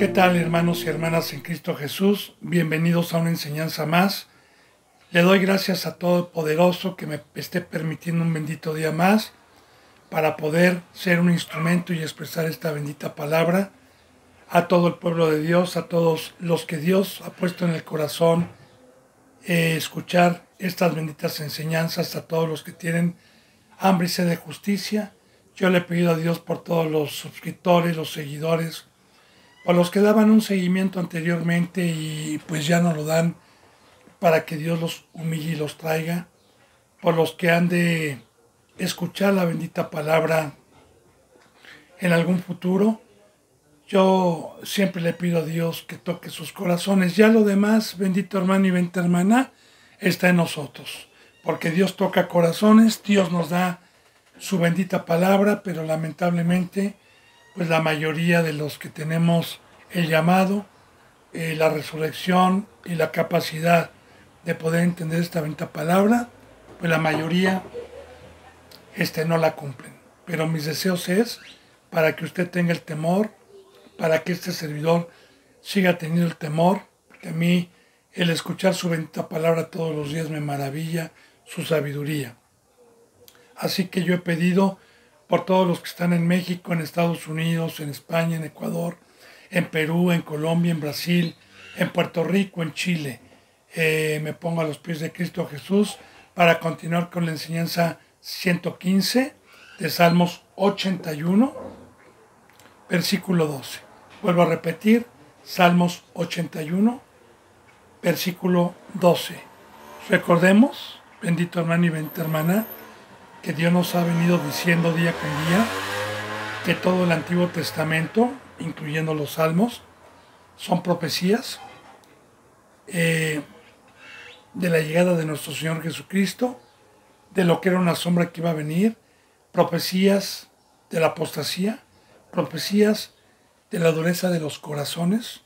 ¿Qué tal, hermanos y hermanas en Cristo Jesús? Bienvenidos a una enseñanza más. Le doy gracias a Todopoderoso que me esté permitiendo un bendito día más para poder ser un instrumento y expresar esta bendita palabra a todo el pueblo de Dios, a todos los que Dios ha puesto en el corazón, escuchar estas benditas enseñanzas, a todos los que tienen hambre y sed de justicia. Yo le he pedido a Dios por todos los suscriptores, los seguidores, por los que daban un seguimiento anteriormente y pues ya no lo dan, para que Dios los humille y los traiga, por los que han de escuchar la bendita palabra en algún futuro. Yo siempre le pido a Dios que toque sus corazones. Ya lo demás, bendito hermano y bendita hermana, está en nosotros, porque Dios toca corazones, Dios nos da su bendita palabra, pero lamentablemente pues la mayoría de los que tenemos el llamado, la resurrección y la capacidad de poder entender esta bendita palabra, pues la mayoría no la cumplen. Pero mis deseos es para que usted tenga el temor, para que este servidor siga teniendo el temor, porque a mí el escuchar su bendita palabra todos los días me maravilla, su sabiduría. Así que yo he pedido por todos los que están en México, en Estados Unidos, en España, en Ecuador, en Perú, en Colombia, en Brasil, en Puerto Rico, en Chile. Me pongo a los pies de Cristo Jesús para continuar con la enseñanza 115 de Salmos 81, versículo 12. Vuelvo a repetir, Salmos 81, versículo 12. Recordemos, bendito hermano y bendita hermana, que Dios nos ha venido diciendo día con día que todo el Antiguo Testamento, incluyendo los Salmos, son profecías de la llegada de nuestro Señor Jesucristo, de lo que era una sombra que iba a venir, profecías de la apostasía, profecías de la dureza de los corazones,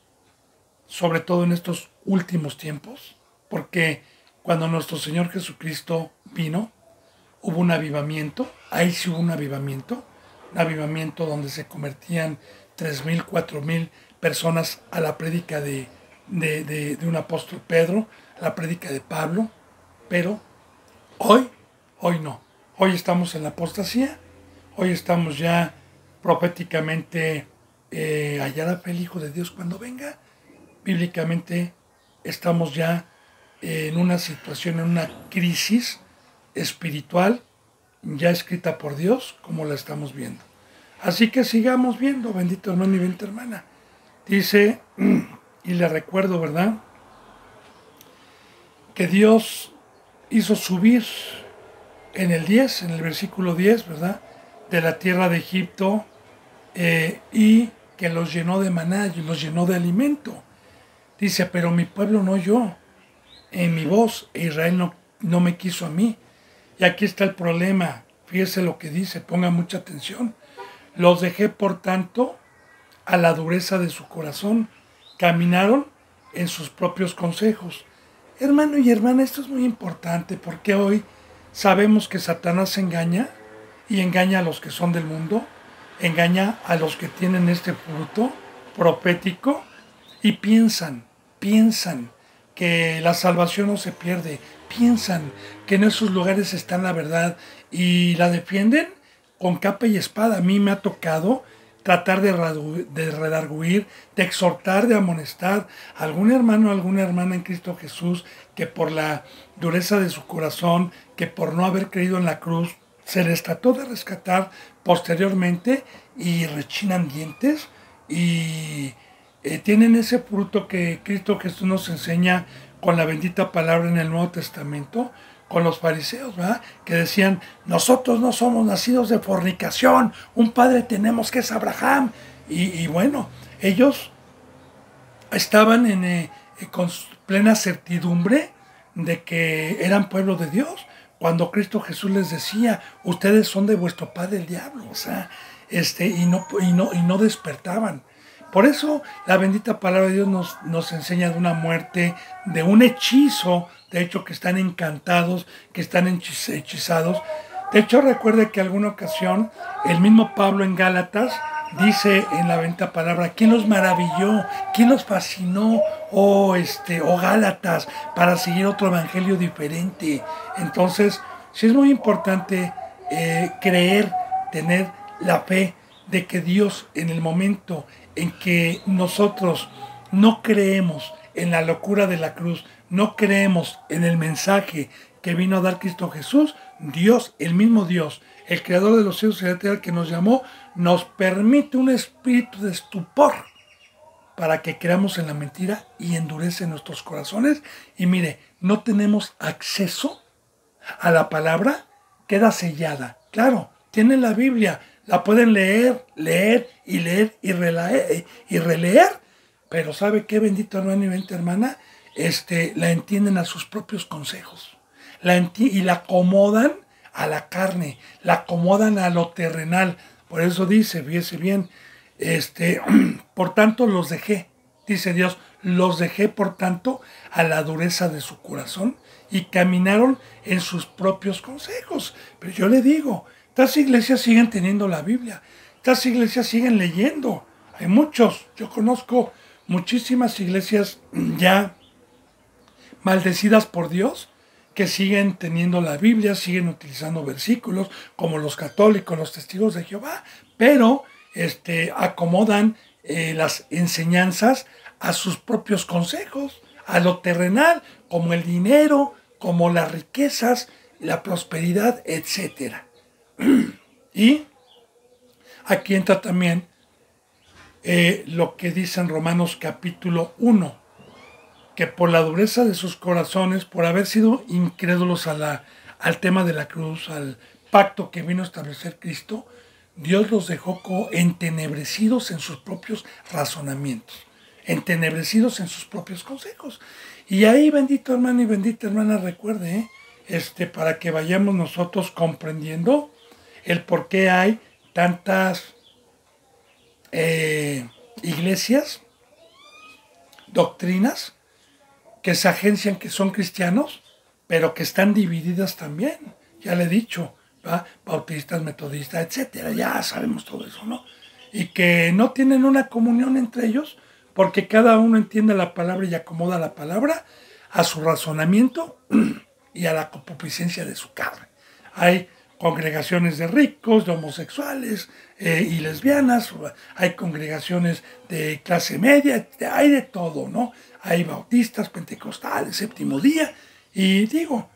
sobre todo en estos últimos tiempos, porque cuando nuestro Señor Jesucristo vino, hubo un avivamiento, ahí sí hubo un avivamiento donde se convertían 3,000, 4,000 personas a la prédica de un apóstol Pedro, a la prédica de Pablo, pero hoy no. Hoy estamos en la apostasía, hoy estamos ya proféticamente, hallará fe el Hijo de Dios cuando venga. Bíblicamente estamos ya en una situación, en una crisis espiritual ya escrita por Dios, como la estamos viendo. Así que sigamos viendo, bendito hermano y bendita hermana. Dice, y le recuerdo, ¿verdad?, que Dios hizo subir en el versículo 10, ¿verdad?, de la tierra de Egipto, y que los llenó de maná y los llenó de alimento. Dice, pero mi pueblo no oyó en mi voz, e Israel no me quiso a mí. Y aquí está el problema, fíjese lo que dice, ponga mucha atención. Los dejé, por tanto, a la dureza de su corazón, caminaron en sus propios consejos. Hermano y hermana, esto es muy importante, porque hoy sabemos que Satanás engaña, y engaña a los que son del mundo, engaña a los que tienen este fruto profético, y piensan que la salvación no se pierde, piensan que en esos lugares está la verdad y la defienden con capa y espada. A mí me ha tocado tratar de redarguir, de exhortar, de amonestar a algún hermano, a alguna hermana en Cristo Jesús que por la dureza de su corazón, que por no haber creído en la cruz, se les trató de rescatar posteriormente y rechinan dientes y tienen ese fruto que Cristo Jesús nos enseña con la bendita palabra en el Nuevo Testamento, con los fariseos, ¿verdad?, que decían, nosotros no somos nacidos de fornicación, un padre tenemos que es Abraham. Y bueno, ellos estaban con plena certidumbre de que eran pueblo de Dios, cuando Cristo Jesús les decía, ustedes son de vuestro padre el diablo, o sea, y no despertaban. Por eso la bendita palabra de Dios nos enseña de una muerte, de un hechizo, de hecho que están encantados, que están hechizados. De hecho recuerde que alguna ocasión el mismo Pablo en Gálatas dice en la bendita palabra, ¿quién los maravilló? ¿Quién los fascinó? Oh Gálatas, para seguir otro evangelio diferente. Entonces, sí es muy importante creer, tener la fe de que Dios, en el momento en que nosotros no creemos en la locura de la cruz, no creemos en el mensaje que vino a dar Cristo Jesús, Dios, el mismo Dios, el creador de los cielos y la tierra que nos llamó, nos permite un espíritu de estupor para que creamos en la mentira y endurece nuestros corazones. Y mire, no tenemos acceso a la palabra, queda sellada. Claro, tienen la Biblia, la pueden leer y releer, pero ¿sabe qué, bendito hermano y bendita hermana? La entienden a sus propios consejos. Y la acomodan a la carne, la acomodan a lo terrenal. Por eso dice, fíjese bien, por tanto los dejé, dice Dios, los dejé por tanto a la dureza de su corazón y caminaron en sus propios consejos. Pero yo le digo, estas iglesias siguen teniendo la Biblia, estas iglesias siguen leyendo. Hay muchos, yo conozco muchísimas iglesias ya maldecidas por Dios, que siguen teniendo la Biblia, siguen utilizando versículos, como los católicos, los testigos de Jehová, pero acomodan las enseñanzas a sus propios consejos, a lo terrenal, como el dinero, como las riquezas, la prosperidad, etc. Y aquí entra también lo que dice en Romanos capítulo 1, que por la dureza de sus corazones, por haber sido incrédulos al tema de la cruz, al pacto que vino a establecer Cristo, Dios los dejó entenebrecidos en sus propios razonamientos, entenebrecidos en sus propios consejos. Y ahí, bendito hermano y bendita hermana, recuerde, para que vayamos nosotros comprendiendo el por qué hay tantas iglesias, doctrinas, que se agencian que son cristianos, pero que están divididas también. Ya le he dicho, ¿va? Bautistas, metodistas, etcétera. Ya sabemos todo eso, ¿no? Y que no tienen una comunión entre ellos, porque cada uno entiende la palabra y acomoda la palabra a su razonamiento y a la concupiscencia de su carne. Hay congregaciones de ricos, de homosexuales y lesbianas, hay congregaciones de clase media, hay de todo, ¿no? Hay bautistas, pentecostales, séptimo día, y digo,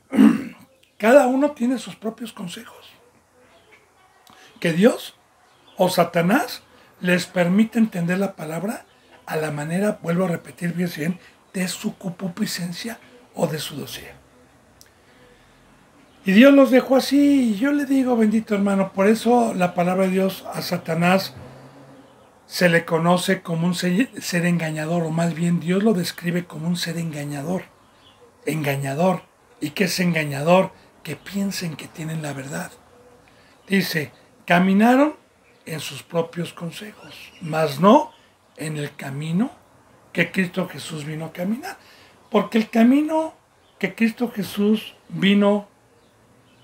cada uno tiene sus propios consejos. Que Dios o Satanás les permite entender la palabra a la manera, vuelvo a repetir bien, de su concupiscencia o de su deseo. Y Dios los dejó así, y yo le digo, bendito hermano, por eso la palabra de Dios a Satanás se le conoce como un ser engañador, o más bien Dios lo describe como un ser engañador. Engañador. ¿Y qué es engañador? Que piensen que tienen la verdad. Dice, caminaron en sus propios consejos, mas no en el camino que Cristo Jesús vino a caminar. Porque el camino que Cristo Jesús vino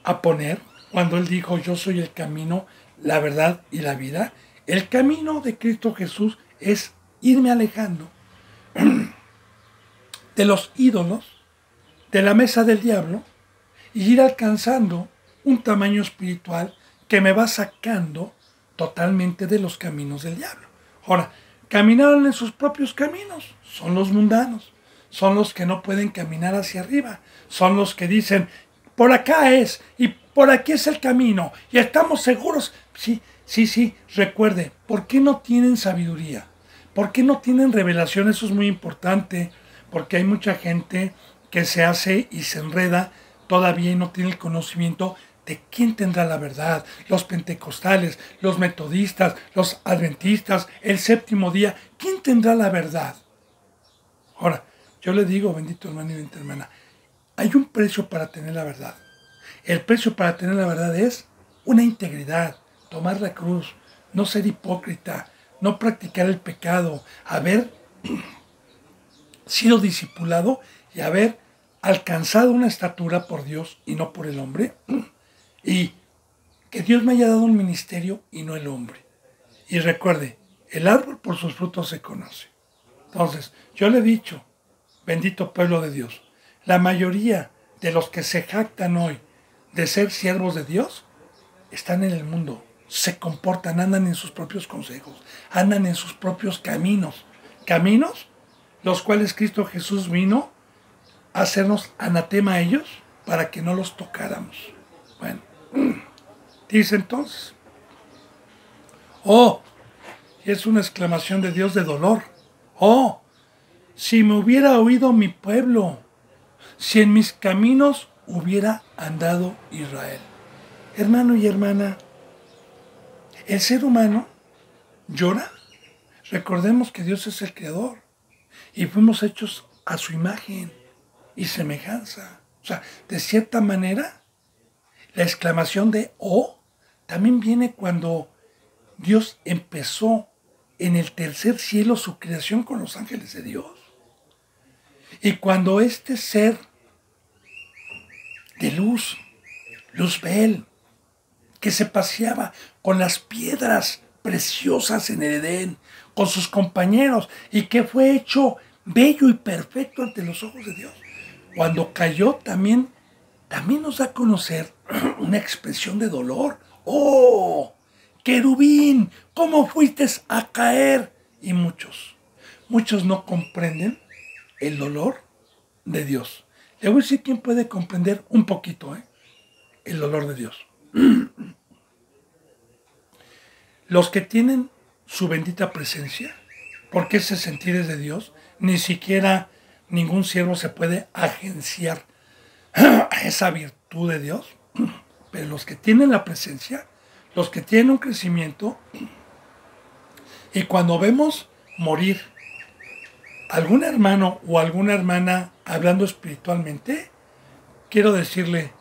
a poner, cuando Él dijo, yo soy el camino, la verdad y la vida, el camino de Cristo Jesús es irme alejando de los ídolos, de la mesa del diablo, y ir alcanzando un tamaño espiritual que me va sacando totalmente de los caminos del diablo. Ahora, caminaron en sus propios caminos, son los mundanos, son los que no pueden caminar hacia arriba, son los que dicen, por acá es, y por aquí es el camino, y estamos seguros. Sí, recuerde, ¿por qué no tienen sabiduría? ¿Por qué no tienen revelación? Eso es muy importante, porque hay mucha gente que se hace y se enreda todavía y no tiene el conocimiento de quién tendrá la verdad. Los pentecostales, los metodistas, los adventistas, el séptimo día, ¿quién tendrá la verdad? Ahora, yo le digo, bendito hermano y bendita hermana, hay un precio para tener la verdad. El precio para tener la verdad es una integridad, tomar la cruz, no ser hipócrita, no practicar el pecado, haber sido discipulado y haber alcanzado una estatura por Dios y no por el hombre, y que Dios me haya dado un ministerio y no el hombre. Y recuerde, el árbol por sus frutos se conoce. Entonces, yo le he dicho, bendito pueblo de Dios, la mayoría de los que se jactan hoy de ser siervos de Dios están en el mundo, se comportan, andan en sus propios consejos, andan en sus propios caminos. Caminos los cuales Cristo Jesús vino a hacernos anatema a ellos para que no los tocáramos. Bueno, dice entonces, oh, y es una exclamación de Dios de dolor. Oh, si me hubiera oído mi pueblo, si en mis caminos hubiera andado Israel. Hermano y hermana, el ser humano llora. Recordemos que Dios es el creador y fuimos hechos a su imagen y semejanza. O sea, de cierta manera, la exclamación de "oh" también viene cuando Dios empezó en el tercer cielo su creación con los ángeles de Dios. Y cuando este ser de luz, Luzbel, que se paseaba con las piedras preciosas en el Edén, con sus compañeros, y que fue hecho bello y perfecto ante los ojos de Dios, cuando cayó también nos da a conocer una expresión de dolor. ¡Oh, querubín! ¿Cómo fuiste a caer? Y muchos no comprenden el dolor de Dios. Le voy a decir quién puede comprender un poquito el dolor de Dios. Los que tienen su bendita presencia, porque ese sentir es de Dios, ni siquiera ningún siervo se puede agenciar a esa virtud de Dios, pero los que tienen la presencia, los que tienen un crecimiento, y cuando vemos morir algún hermano o alguna hermana hablando espiritualmente, quiero decirle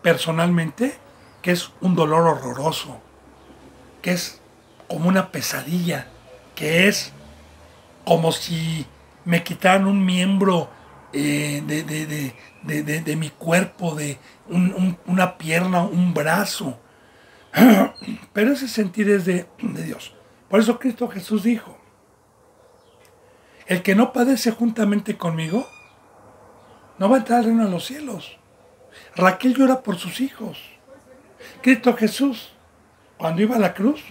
personalmente que es un dolor horroroso, que es como una pesadilla, que es como si me quitaran un miembro de mi cuerpo, de una pierna, un brazo. Pero ese sentir es de Dios. Por eso Cristo Jesús dijo, el que no padece juntamente conmigo, no va a entrar al reino de los cielos. Raquel llora por sus hijos. Cristo Jesús, cuando iba a la cruz,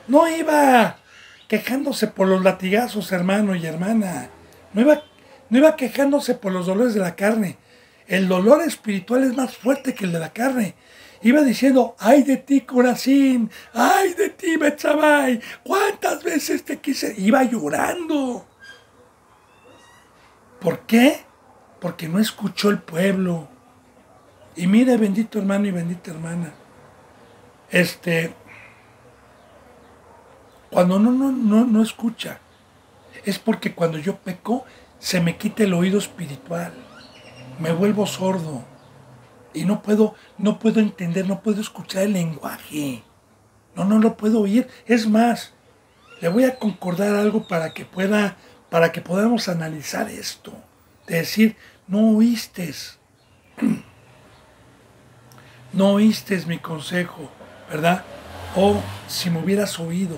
no iba quejándose por los latigazos, hermano y hermana. No iba quejándose por los dolores de la carne. El dolor espiritual es más fuerte que el de la carne. Iba diciendo, ay de ti, Corazín, ay de ti, Betsabé, ¿cuántas veces te quise? Iba llorando. ¿Por qué? Porque no escuchó el pueblo. Y mire, bendito hermano y bendita hermana, cuando no escucha, es porque cuando yo peco, se me quita el oído espiritual, me vuelvo sordo y no puedo entender, no puedo escuchar el lenguaje, no lo puedo oír. Es más, le voy a concordar algo para que podamos analizar esto, de decir, no oíste mi consejo, ¿verdad? O si me hubieras oído.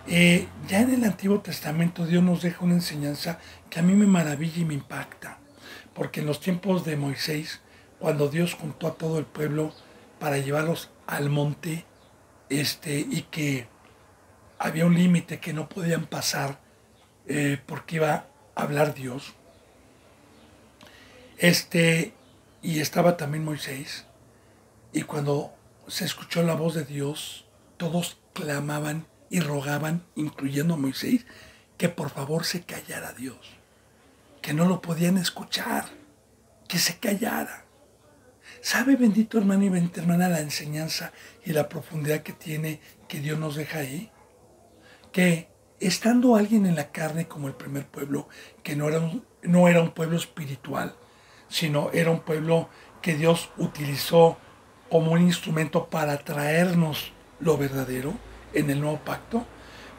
Ya en el Antiguo Testamento Dios nos deja una enseñanza que a mí me maravilla y me impacta, porque en los tiempos de Moisés, cuando Dios juntó a todo el pueblo para llevarlos al monte, y que había un límite que no podían pasar porque iba a hablar Dios, y estaba también Moisés, y cuando se escuchó la voz de Dios, todos clamaban y rogaban, incluyendo a Moisés, que por favor se callara Dios, que no lo podían escuchar, que se callara. ¿Sabe, bendito hermano y bendita hermana, la enseñanza y la profundidad que tiene, que Dios nos deja ahí? Que estando alguien en la carne como el primer pueblo, que no era un pueblo espiritual, sino era un pueblo que Dios utilizó como un instrumento para traernos lo verdadero en el nuevo pacto,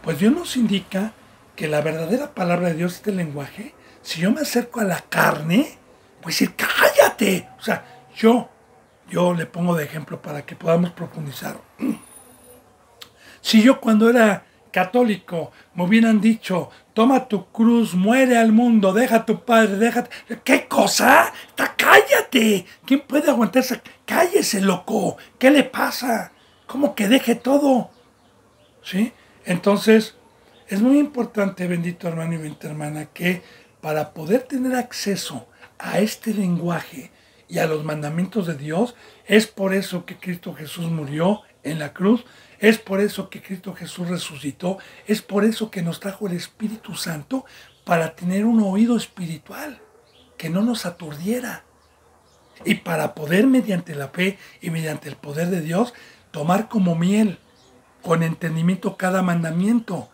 pues Dios nos indica que la verdadera palabra de Dios es el lenguaje. Si yo me acerco a la carne, pues decir, cállate. O sea, yo le pongo de ejemplo para que podamos profundizar. Si yo cuando era católico me hubieran dicho, toma tu cruz, muere al mundo, deja a tu padre, déjate... ¿Qué cosa? ¡Cállate! ¿Quién puede aguantarse? ¡Cállese, loco! ¿Qué le pasa? ¿Cómo que deje todo? ¿Sí? Entonces, es muy importante, bendito hermano y bendita hermana, que para poder tener acceso a este lenguaje y a los mandamientos de Dios, es por eso que Cristo Jesús murió en la cruz, es por eso que Cristo Jesús resucitó, es por eso que nos trajo el Espíritu Santo para tener un oído espiritual que no nos aturdiera y para poder mediante la fe y mediante el poder de Dios tomar como miel con entendimiento cada mandamiento,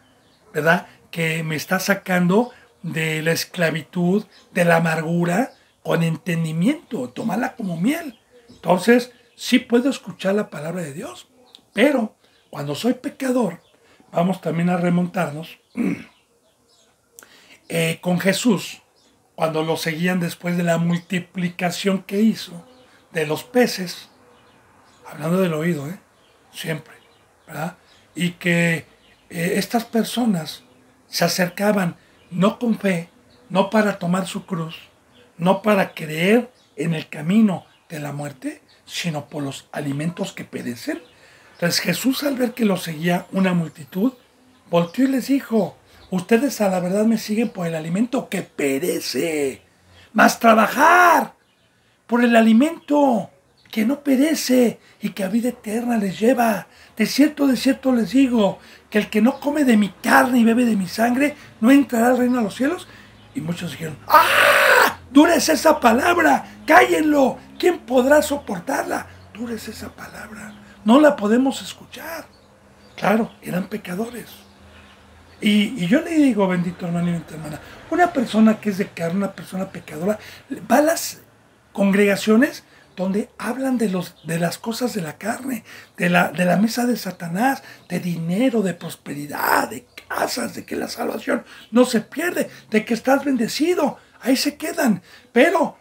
¿verdad? Que me está sacando de la esclavitud, de la amargura, con entendimiento, tomarla como miel. Entonces, sí puedo escuchar la palabra de Dios, pero cuando soy pecador, vamos también a remontarnos con Jesús, cuando lo seguían después de la multiplicación que hizo de los peces, hablando del oído, siempre, ¿verdad? Y que estas personas se acercaban no con fe, no para tomar su cruz, no para creer en el camino de la muerte, sino por los alimentos que perecen. Entonces Jesús, al ver que lo seguía una multitud, volteó y les dijo, ustedes a la verdad me siguen por el alimento que perece, mas trabajar por el alimento que no perece y que a vida eterna les lleva. De cierto les digo, que el que no come de mi carne y bebe de mi sangre, no entrará al reino de los cielos. Y muchos dijeron, ¡ah! ¡Dura es esa palabra! ¡Cállenlo! ¿Quién podrá soportarla? Dura es esa palabra. No la podemos escuchar. Claro, eran pecadores. Y yo le digo, bendito hermano y bendita hermana, una persona que es de carne, una persona pecadora, va a las congregaciones donde hablan de las cosas de la carne, de la mesa de Satanás, de dinero, de prosperidad, de casas, de que la salvación no se pierde, de que estás bendecido. Ahí se quedan, pero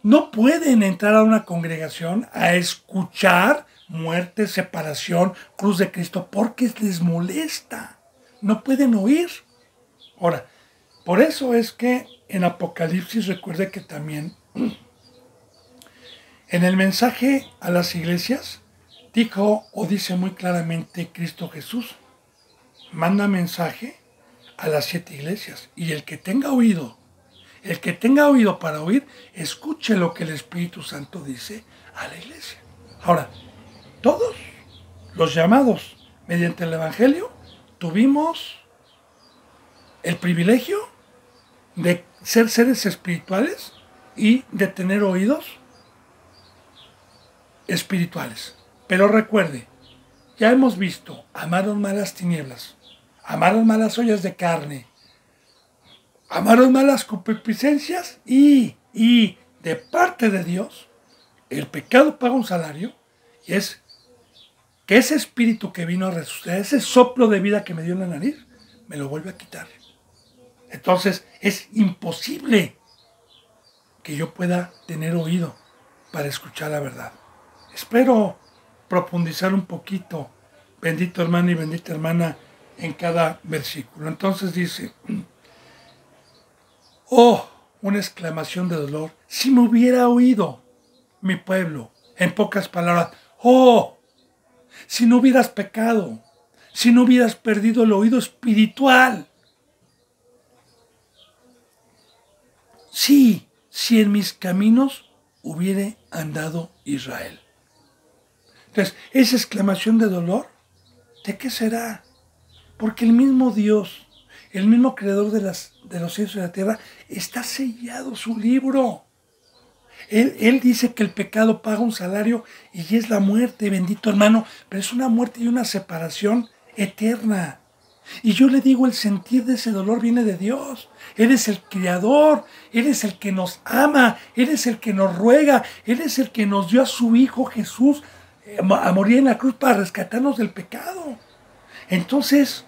no pueden entrar a una congregación a escuchar muerte, separación, cruz de Cristo, porque les molesta. No pueden oír. Ahora, por eso es que en Apocalipsis, recuerde que también en el mensaje a las iglesias dijo o dice muy claramente Cristo Jesús, manda mensaje a las 7 iglesias, y el que tenga oído para oír, escuche lo que el Espíritu Santo dice a la iglesia. Ahora, todos los llamados mediante el Evangelio tuvimos el privilegio de ser seres espirituales y de tener oídos espirituales. Pero recuerde, ya hemos visto, amaron malas tinieblas, amaron malas ollas de carne, amaron malas concupiscencias y de parte de Dios, el pecado paga un salario, y es que ese espíritu que vino a resucitar, ese soplo de vida que me dio en la nariz, me lo vuelve a quitar. Entonces es imposible que yo pueda tener oído para escuchar la verdad. Espero profundizar un poquito, bendito hermano y bendita hermana, en cada versículo. Entonces dice, oh, una exclamación de dolor, si me hubiera oído mi pueblo, en pocas palabras, oh, si no hubieras pecado, si no hubieras perdido el oído espiritual. Sí, si en mis caminos hubiere andado Israel. Entonces, esa exclamación de dolor, ¿de qué será? Porque el mismo Dios, el mismo creador de los cielos y de la tierra, está sellado su libro. Él dice que el pecado paga un salario y es la muerte, bendito hermano, pero es una muerte y una separación eterna. Y yo le digo, el sentir de ese dolor viene de Dios. Él es el Creador, Él es el que nos ama, Él es el que nos ruega, Él es el que nos dio a su Hijo Jesús a morir en la cruz para rescatarnos del pecado. Entonces,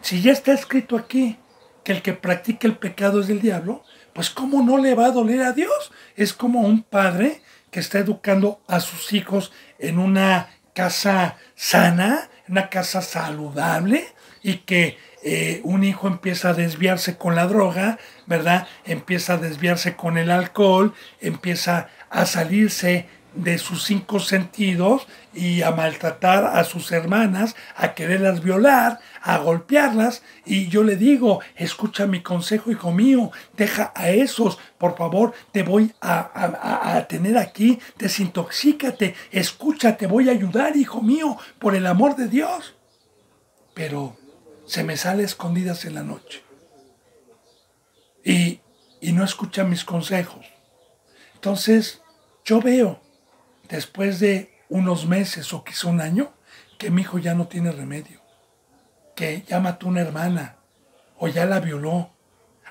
si ya está escrito aquí que el que practica el pecado es del diablo, pues ¿cómo no le va a doler a Dios? Es como un padre que está educando a sus hijos en una casa sana, una casa saludable y que un hijo empieza a desviarse con la droga, ¿verdad? Empieza a desviarse con el alcohol, empieza a salirse de sus 5 sentidos y a maltratar a sus hermanas, a quererlas violar, a golpearlas. Y yo le digo, escucha mi consejo, hijo mío, deja a esos, por favor, te voy a tener aquí, desintoxícate, escucha, te voy a ayudar, hijo mío, por el amor de Dios. Pero se me sale a escondidas en la noche y no escucha mis consejos. Entonces yo veo, después de unos meses o quizá un año, que mi hijo ya no tiene remedio, que ya mató una hermana o ya la violó.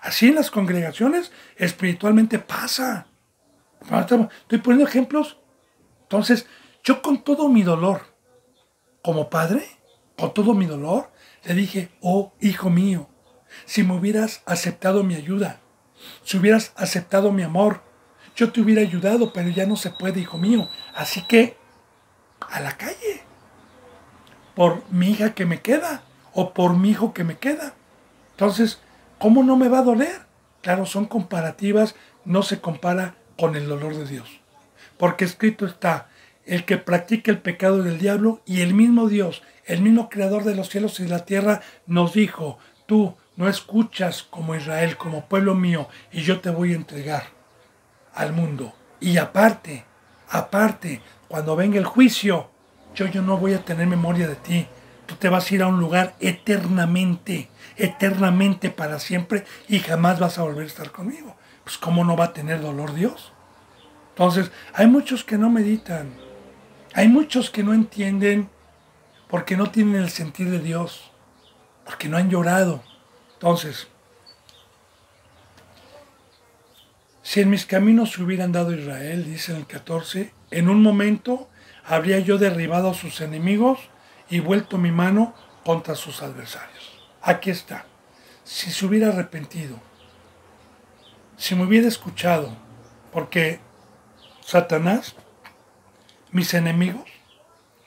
Así en las congregaciones espiritualmente pasa. Estoy poniendo ejemplos. Entonces, yo con todo mi dolor, como padre, con todo mi dolor, le dije, oh, hijo mío, si me hubieras aceptado mi ayuda, si hubieras aceptado mi amor, yo te hubiera ayudado, pero ya no se puede, hijo mío. Así que, a la calle, por mi hija que me queda, o por mi hijo que me queda. Entonces, ¿cómo no me va a doler? Claro, son comparativas, no se compara con el dolor de Dios. Porque escrito está, el que practica el pecado del diablo, y el mismo Dios, el mismo creador de los cielos y la tierra, nos dijo, tú no escuchas como Israel, como pueblo mío, y yo te voy a entregar al mundo. Y aparte, cuando venga el juicio, yo no voy a tener memoria de ti. Tú te vas a ir a un lugar eternamente para siempre, y jamás vas a volver a estar conmigo. Pues ¿cómo no va a tener dolor Dios? Entonces, hay muchos que no meditan. Hay muchos que no entienden porque no tienen el sentir de Dios, porque no han llorado. Entonces, si en mis caminos se hubieran dado Israel, dice en el 14, en un momento habría yo derribado a sus enemigos y vuelto mi mano contra sus adversarios. Aquí está. Si se hubiera arrepentido, si me hubiera escuchado, porque Satanás, mis enemigos,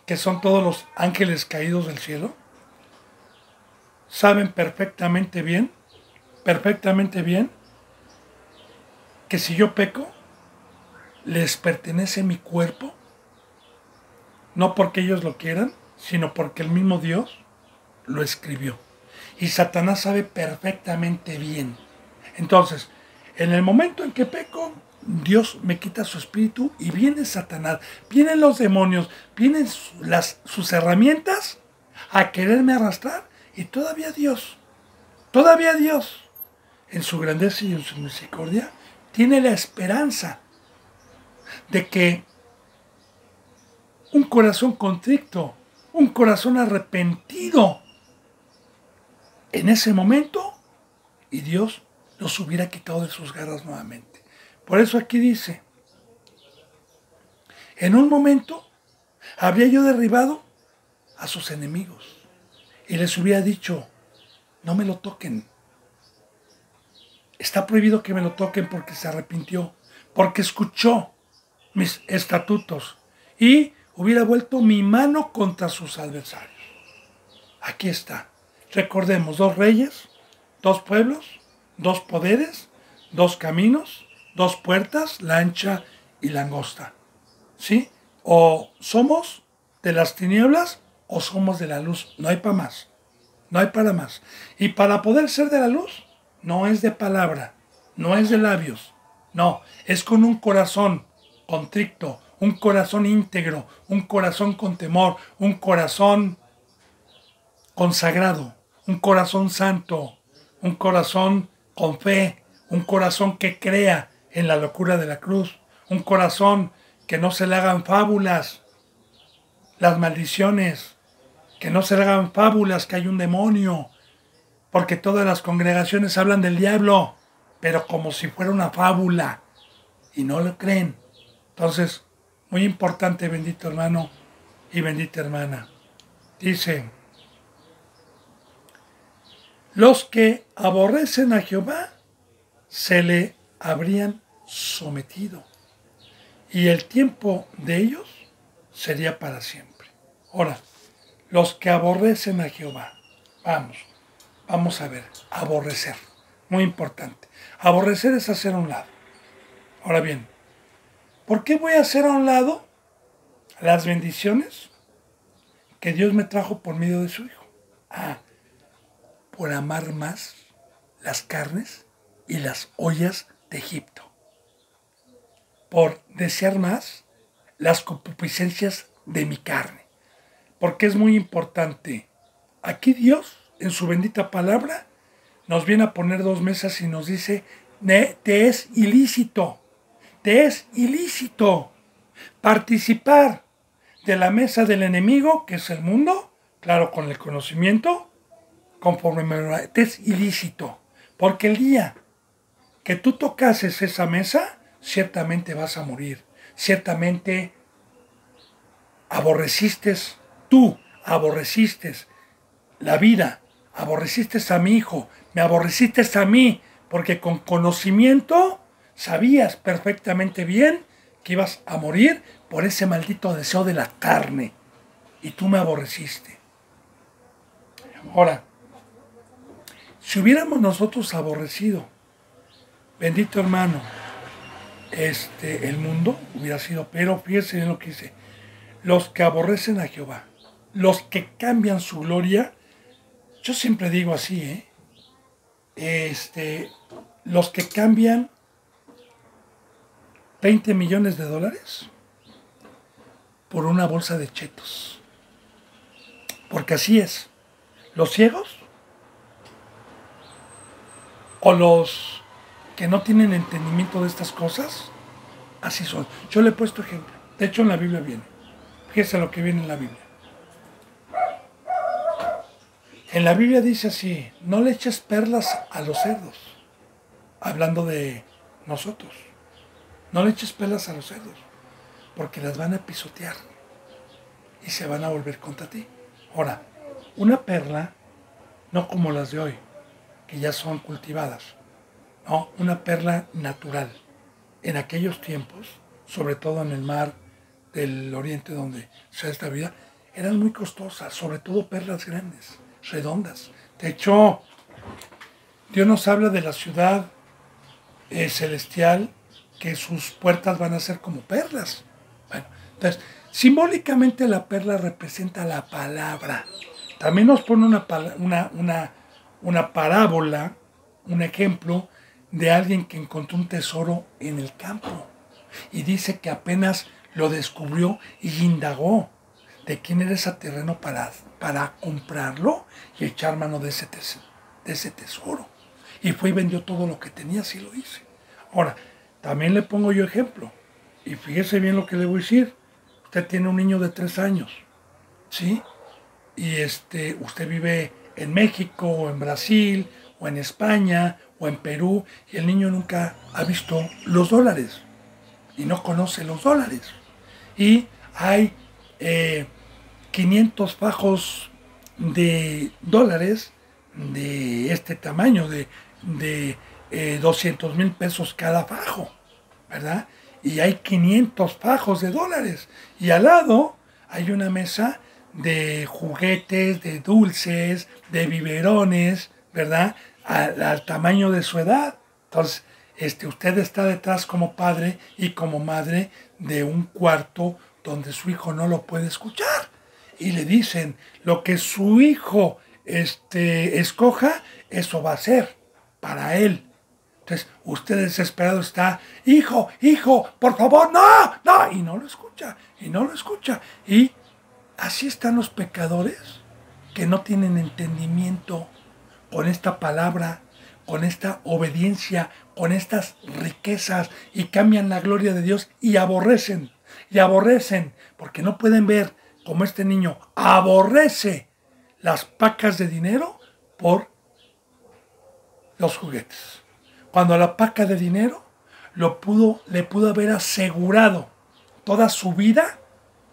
que son todos los ángeles caídos del cielo, saben perfectamente bien, que si yo peco, les pertenece mi cuerpo, no porque ellos lo quieran, sino porque el mismo Dios lo escribió. Y Satanás sabe perfectamente bien. Entonces, en el momento en que peco, Dios me quita su espíritu y viene Satanás, vienen los demonios, vienen sus herramientas a quererme arrastrar, y todavía Dios, en su grandeza y en su misericordia, tiene la esperanza de que un corazón contrito, un corazón arrepentido, en ese momento, y Dios los hubiera quitado de sus garras nuevamente. Por eso aquí dice, en un momento habría yo derribado a sus enemigos y les hubiera dicho, no me lo toquen. Está prohibido que me lo toquen porque se arrepintió, porque escuchó mis estatutos, y hubiera vuelto mi mano contra sus adversarios. Aquí está. Recordemos, 2 reyes, 2 pueblos, 2 poderes, 2 caminos, 2 puertas, la ancha y la angosta. ¿Sí? O somos de las tinieblas o somos de la luz. No hay para más. No hay para más. Y para poder ser de la luz, no es de palabra, no es de labios. No, es con un corazón contrito, un corazón íntegro, un corazón con temor, un corazón consagrado, un corazón santo, un corazón con fe, un corazón que crea en la locura de la cruz, un corazón que no se le hagan fábulas las maldiciones, que no se le hagan fábulas que hay un demonio, porque todas las congregaciones hablan del diablo, pero como si fuera una fábula, y no lo creen. Entonces, muy importante, bendito hermano y bendita hermana. Dice, los que aborrecen a Jehová se le habrían sometido, y el tiempo de ellos sería para siempre. Ahora, los que aborrecen a Jehová. Vamos a ver, aborrecer, muy importante. Aborrecer es hacer a un lado. Ahora bien, ¿por qué voy a hacer a un lado las bendiciones que Dios me trajo por medio de su Hijo? Por amar más las carnes y las ollas de Egipto. Por desear más las concupiscencias de mi carne. Porque es muy importante. Aquí Dios, en su bendita palabra, nos viene a poner dos mesas y nos dice, te es ilícito participar de la mesa del enemigo, que es el mundo, claro, con el conocimiento, conforme te es ilícito. Porque el día que tú tocases esa mesa, ciertamente vas a morir. Ciertamente aborreciste la vida, aborreciste a mi hijo, me aborreciste a mí, porque con conocimiento sabías perfectamente bien que ibas a morir por ese maldito deseo de la carne, y tú me aborreciste. Ahora, si hubiéramos nosotros aborrecido, bendito hermano, el mundo hubiera sido, pero fíjense en lo que dice, los que aborrecen a Jehová, los que cambian su gloria, yo siempre digo así, los que cambian 20 millones de dólares por una bolsa de chetos. Porque así es. Los ciegos o los que no tienen entendimiento de estas cosas, así son. Yo le he puesto ejemplo. De hecho, en la Biblia viene. Fíjese lo que viene en la Biblia. En la Biblia dice así, no le eches perlas a los cerdos. Hablando de nosotros. No le eches perlas a los cerdos, porque las van a pisotear y se van a volver contra ti. Ahora, una perla, no como las de hoy, que ya son cultivadas. No, una perla natural. En aquellos tiempos, sobre todo en el mar del oriente donde se da esta vida, eran muy costosas, sobre todo perlas grandes, redondas. De hecho, Dios nos habla de la ciudad celestial, que sus puertas van a ser como perlas. Bueno, entonces, simbólicamente la perla representa la palabra. También nos pone una parábola, un ejemplo de alguien que encontró un tesoro en el campo. Y dice que apenas lo descubrió y indagó de quién era ese terreno para comprarlo y echar mano de ese tesoro. Y fue y vendió todo lo que tenía, así lo hice. Ahora, también le pongo yo ejemplo. Y fíjese bien lo que le voy a decir. Usted tiene un niño de 3 años, ¿sí? Y usted vive en México, o en Brasil, o en España, o en Perú, y el niño nunca ha visto los dólares. Y no conoce los dólares. Y hay 500 fajos de dólares de este tamaño, de 200,000 pesos cada fajo, ¿verdad? Y hay 500 fajos de dólares. Y al lado hay una mesa de juguetes, de dulces, de biberones, ¿verdad? Al tamaño de su edad. Entonces, usted está detrás como padre y como madre de un cuarto donde su hijo no lo puede escuchar. Y le dicen, lo que su hijo escoja, eso va a ser para él. Entonces, usted desesperado está, hijo, por favor, no, y no lo escucha. Y así están los pecadores que no tienen entendimiento con esta palabra, con esta obediencia, con estas riquezas, y cambian la gloria de Dios y aborrecen, porque no pueden ver como este niño aborrece las pacas de dinero por los juguetes. Cuando la paca de dinero le pudo haber asegurado toda su vida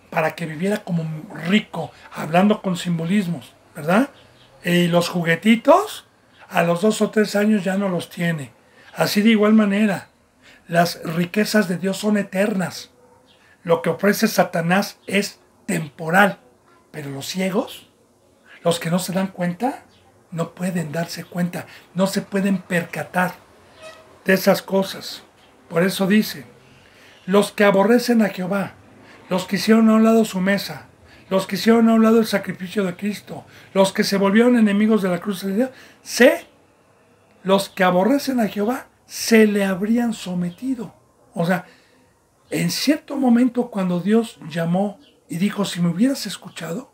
para que viviera como rico, hablando con simbolismos, ¿verdad? Y los juguetitos, a los 2 o 3 años ya no los tiene. Así de igual manera, las riquezas de Dios son eternas. Lo que ofrece Satanás es temporal, pero los ciegos Los que no se dan cuenta, no pueden darse cuenta, no se pueden percatar de esas cosas. Por eso dice, los que aborrecen a Jehová, los que hicieron a un lado su mesa, los que hicieron a un lado el sacrificio de Cristo, los que se volvieron enemigos de la cruz de Dios, los que aborrecen a Jehová se le habrían sometido. O sea, en cierto momento cuando Dios llamó y dijo, si me hubieras escuchado,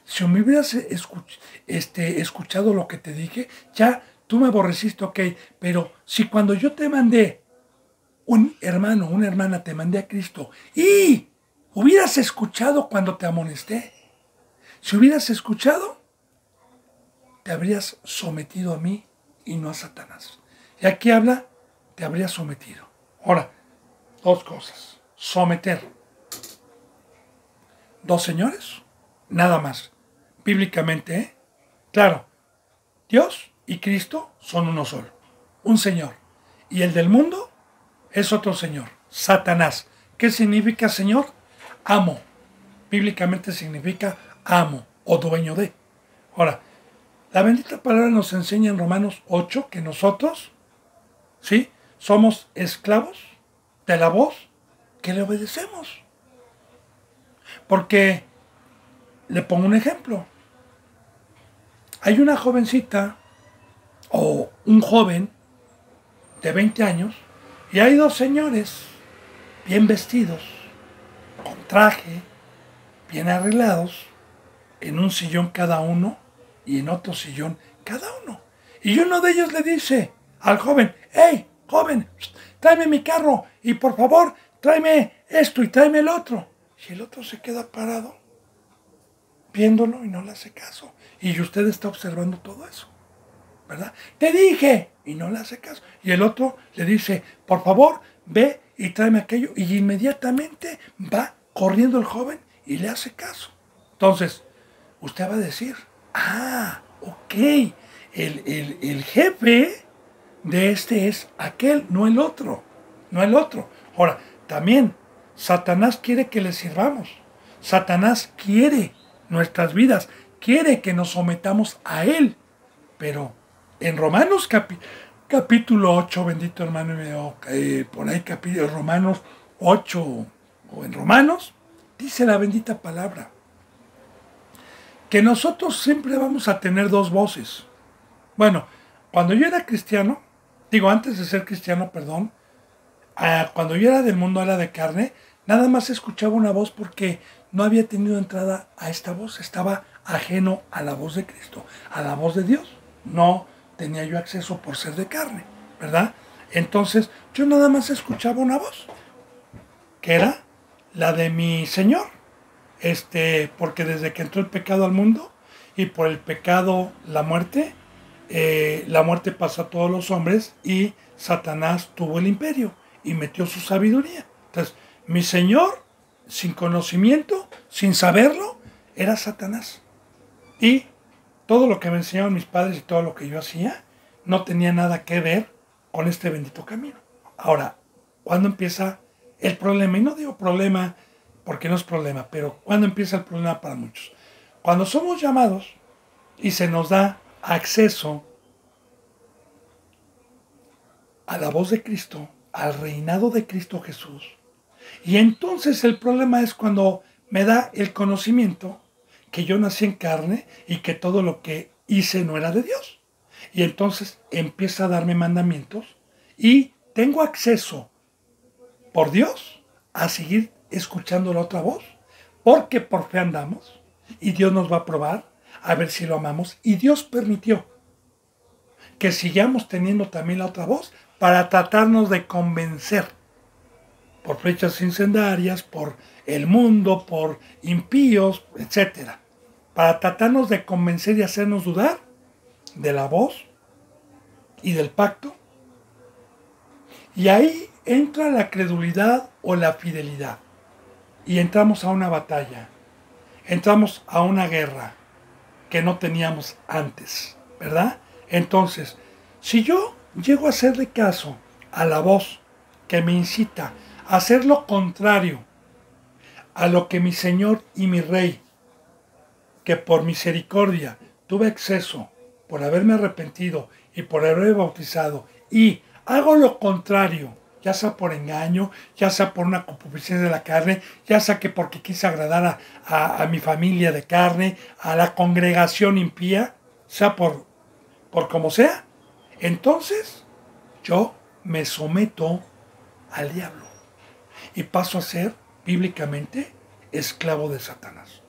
si me hubieras escuchado lo que te dije, ya tú me aborreciste, ok, pero si cuando yo te mandé un hermano, una hermana, te mandé a Cristo y hubieras escuchado cuando te amonesté, si hubieras escuchado, te habrías sometido a mí y no a Satanás. Y aquí habla, te habrías sometido. Ahora, dos cosas. Someter. Dos señores, nada más. Bíblicamente, ¿eh? Claro, Dios y Cristo son uno solo. Un Señor. Y el del mundo es otro Señor. Satanás. ¿Qué significa Señor? Amo. Bíblicamente significa amo o dueño de. Ahora, la bendita palabra nos enseña en Romanos 8 que nosotros, ¿sí?, somos esclavos de la voz que le obedecemos. Porque, le pongo un ejemplo. Hay una jovencita o un joven de 20 años y hay dos señores bien vestidos, con traje, bien arreglados, en un sillón cada uno y en otro sillón cada uno. Y uno de ellos le dice al joven, hey, joven, tráeme mi carro y por favor tráeme esto y tráeme el otro. Y el otro se queda parado viéndolo y no le hace caso. Y usted está observando todo eso, ¿verdad? Te dije, y no le hace caso. Y el otro le dice, por favor, ve y tráeme aquello. Y inmediatamente va corriendo el joven y le hace caso. Entonces, usted va a decir, ok, el jefe de este es aquel, no el otro. No el otro. Ahora, también, Satanás quiere que le sirvamos. Satanás quiere nuestras vidas, quiere que nos sometamos a él. Pero en Romanos capítulo 8, bendito hermano mío, por ahí Romanos 8, o en Romanos, dice la bendita palabra, que nosotros siempre vamos a tener dos voces. Bueno, cuando yo era cristiano, antes de ser cristiano, perdón, cuando yo era del mundo, era de carne, nada más escuchaba una voz porque no había tenido entrada a esta voz, estaba ajeno a la voz de Cristo, a la voz de Dios. No tenía yo acceso por ser de carne, ¿verdad? Entonces yo nada más escuchaba una voz, que era la de mi Señor, porque desde que entró el pecado al mundo y por el pecado la muerte pasó a todos los hombres y Satanás tuvo el imperio y metió su sabiduría. Entonces, mi Señor, sin conocimiento, sin saberlo, era Satanás. Y todo lo que me enseñaban mis padres y todo lo que yo hacía no tenía nada que ver con este bendito camino. Ahora, ¿cuándo empieza el problema? Y no digo problema porque no es problema, pero ¿cuándo empieza el problema para muchos? Cuando somos llamados y se nos da acceso a la voz de Cristo, al reinado de Cristo Jesús. Y entonces el problema es cuando me da el conocimiento que yo nací en carne y que todo lo que hice no era de Dios. Y entonces empieza a darme mandamientos y tengo acceso por Dios a seguir escuchando la otra voz, porque por fe andamos y Dios nos va a probar a ver si lo amamos. Y Dios permitió que sigamos teniendo también la otra voz para tratarnos de convencer por flechas incendiarias, por el mundo, por impíos, etc. Para tratarnos de convencer y hacernos dudar de la voz y del pacto. Y ahí entra la credulidad o la fidelidad. Y entramos a una batalla. Entramos a una guerra que no teníamos antes, ¿verdad? Entonces, si yo llego a hacerle caso a la voz que me incita a hacer lo contrario a lo que mi Señor y mi Rey que por misericordia tuve acceso, por haberme arrepentido y por haberme bautizado, y hago lo contrario, ya sea por engaño, ya sea por una concupiscencia de la carne, ya sea que porque quise agradar a mi familia de carne, a la congregación impía, sea por como sea, entonces yo me someto al diablo y paso a ser, bíblicamente, esclavo de Satanás.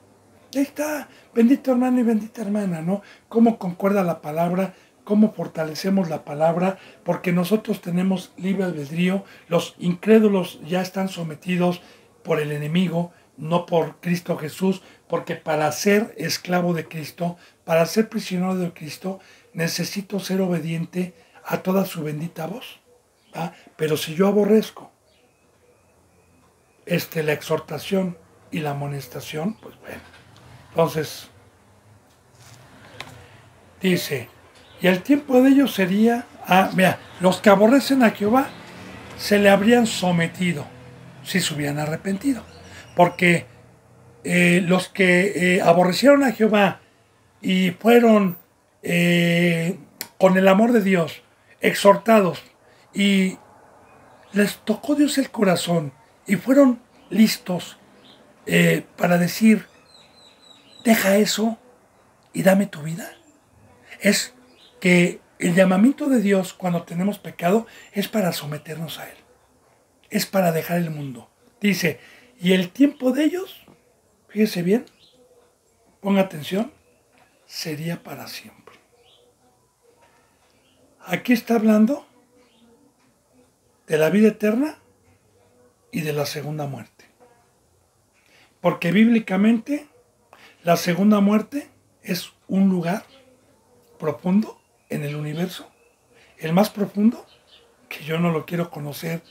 Ahí está, bendito hermano y bendita hermana, ¿no? Cómo concuerda la palabra, cómo fortalecemos la palabra, porque nosotros tenemos libre albedrío, los incrédulos ya están sometidos por el enemigo, no por Cristo Jesús, porque para ser esclavo de Cristo, para ser prisionero de Cristo, necesito ser obediente a toda su bendita voz. ¿Va? Pero si yo aborrezco la exhortación y la amonestación, pues bueno. Entonces, dice, y el tiempo de ellos sería, mira, los que aborrecen a Jehová se le habrían sometido si se hubieran arrepentido. Porque los que aborrecieron a Jehová y fueron con el amor de Dios exhortados y les tocó Dios el corazón y fueron listos para decir, deja eso y dame tu vida. Es que el llamamiento de Dios cuando tenemos pecado es para someternos a Él. Es para dejar el mundo. Dice, y el tiempo de ellos, fíjese bien, ponga atención, sería para siempre. Aquí está hablando de la vida eterna y de la segunda muerte. Porque bíblicamente la segunda muerte es un lugar profundo en el universo, el más profundo, que yo no lo quiero conocer,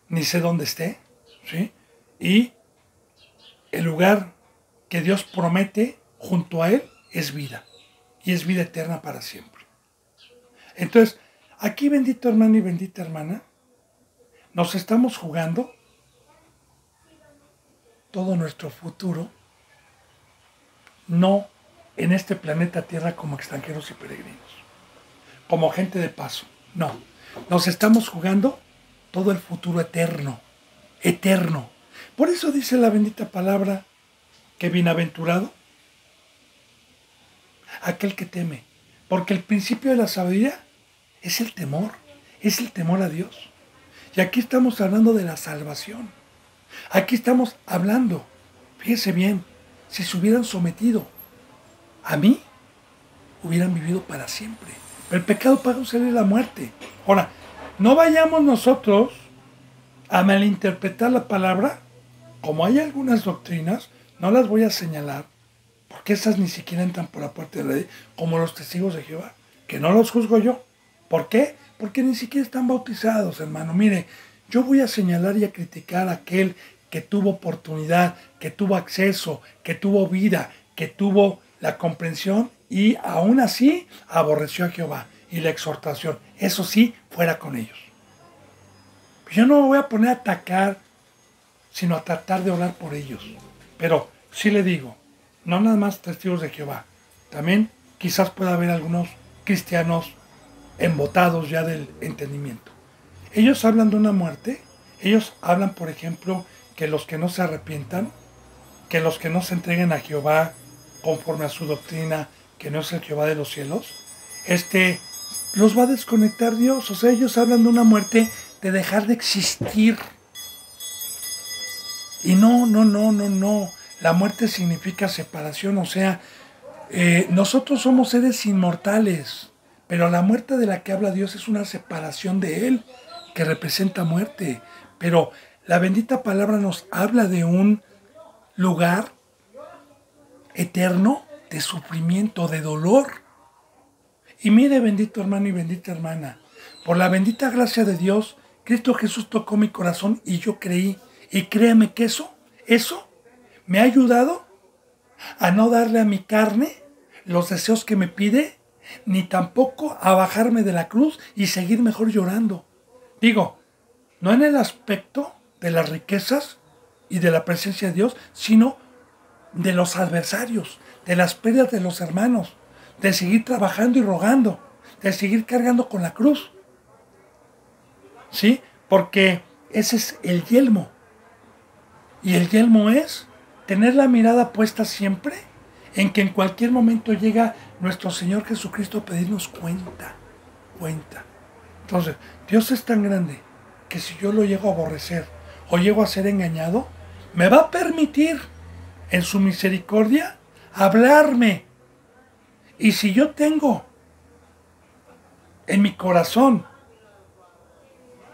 ni sé dónde esté, ¿sí? Y el lugar que Dios promete junto a Él es vida, y es vida eterna para siempre. Entonces, aquí, bendito hermano y bendita hermana, nos estamos jugando todo nuestro futuro, no en este planeta Tierra como extranjeros y peregrinos, como gente de paso, no. Nos estamos jugando todo el futuro eterno, eterno. Por eso dice la bendita palabra que bienaventurado aquel que teme, porque el principio de la sabiduría es el temor a Dios. Y aquí estamos hablando de la salvación. Aquí estamos hablando, fíjese bien, si se hubieran sometido a mí, hubieran vivido para siempre. Pero el pecado paga es la muerte. Ahora, no vayamos nosotros a malinterpretar la palabra, como hay algunas doctrinas, no las voy a señalar, porque esas ni siquiera entran por la puerta de la ley, como los testigos de Jehová, que no los juzgo yo. ¿Por qué? Porque ni siquiera están bautizados, hermano. Mire, yo voy a señalar y a criticar a aquel que tuvo oportunidad, que tuvo acceso, que tuvo vida, que tuvo la comprensión y aún así aborreció a Jehová y la exhortación. Eso sí, fuera con ellos. Yo no me voy a poner a atacar, sino a tratar de orar por ellos. Pero sí le digo, no nada más testigos de Jehová. También quizás pueda haber algunos cristianos embotados ya del entendimiento. Ellos hablan de una muerte. Ellos hablan, por ejemplo, que los que no se arrepientan, que los que no se entreguen a Jehová conforme a su doctrina, que no es el Jehová de los cielos, los va a desconectar Dios. O sea, ellos hablan de una muerte de dejar de existir. Y no. La muerte significa separación. O sea, nosotros somos seres inmortales, pero la muerte de la que habla Dios es una separación de Él, que representa muerte. Pero la bendita palabra nos habla de un lugar eterno de sufrimiento, de dolor. Y mire, bendito hermano y bendita hermana, por la bendita gracia de Dios, Cristo Jesús tocó mi corazón y yo creí. Y créame que eso me ha ayudado a no darle a mi carne los deseos que me pide, ni tampoco a bajarme de la cruz y seguir mejor llorando. Digo, no en el aspecto de las riquezas y de la presencia de Dios, sino de los adversarios, de las pérdidas de los hermanos, de seguir trabajando y rogando, de seguir cargando con la cruz. ¿Sí? Porque ese es el yelmo. Y el yelmo es tener la mirada puesta siempre en que en cualquier momento llega nuestro Señor Jesucristo a pedirnos cuenta. Entonces, Dios es tan grande que si yo lo llego a aborrecer o llego a ser engañado, me va a permitir en su misericordia hablarme. Y si yo tengo en mi corazón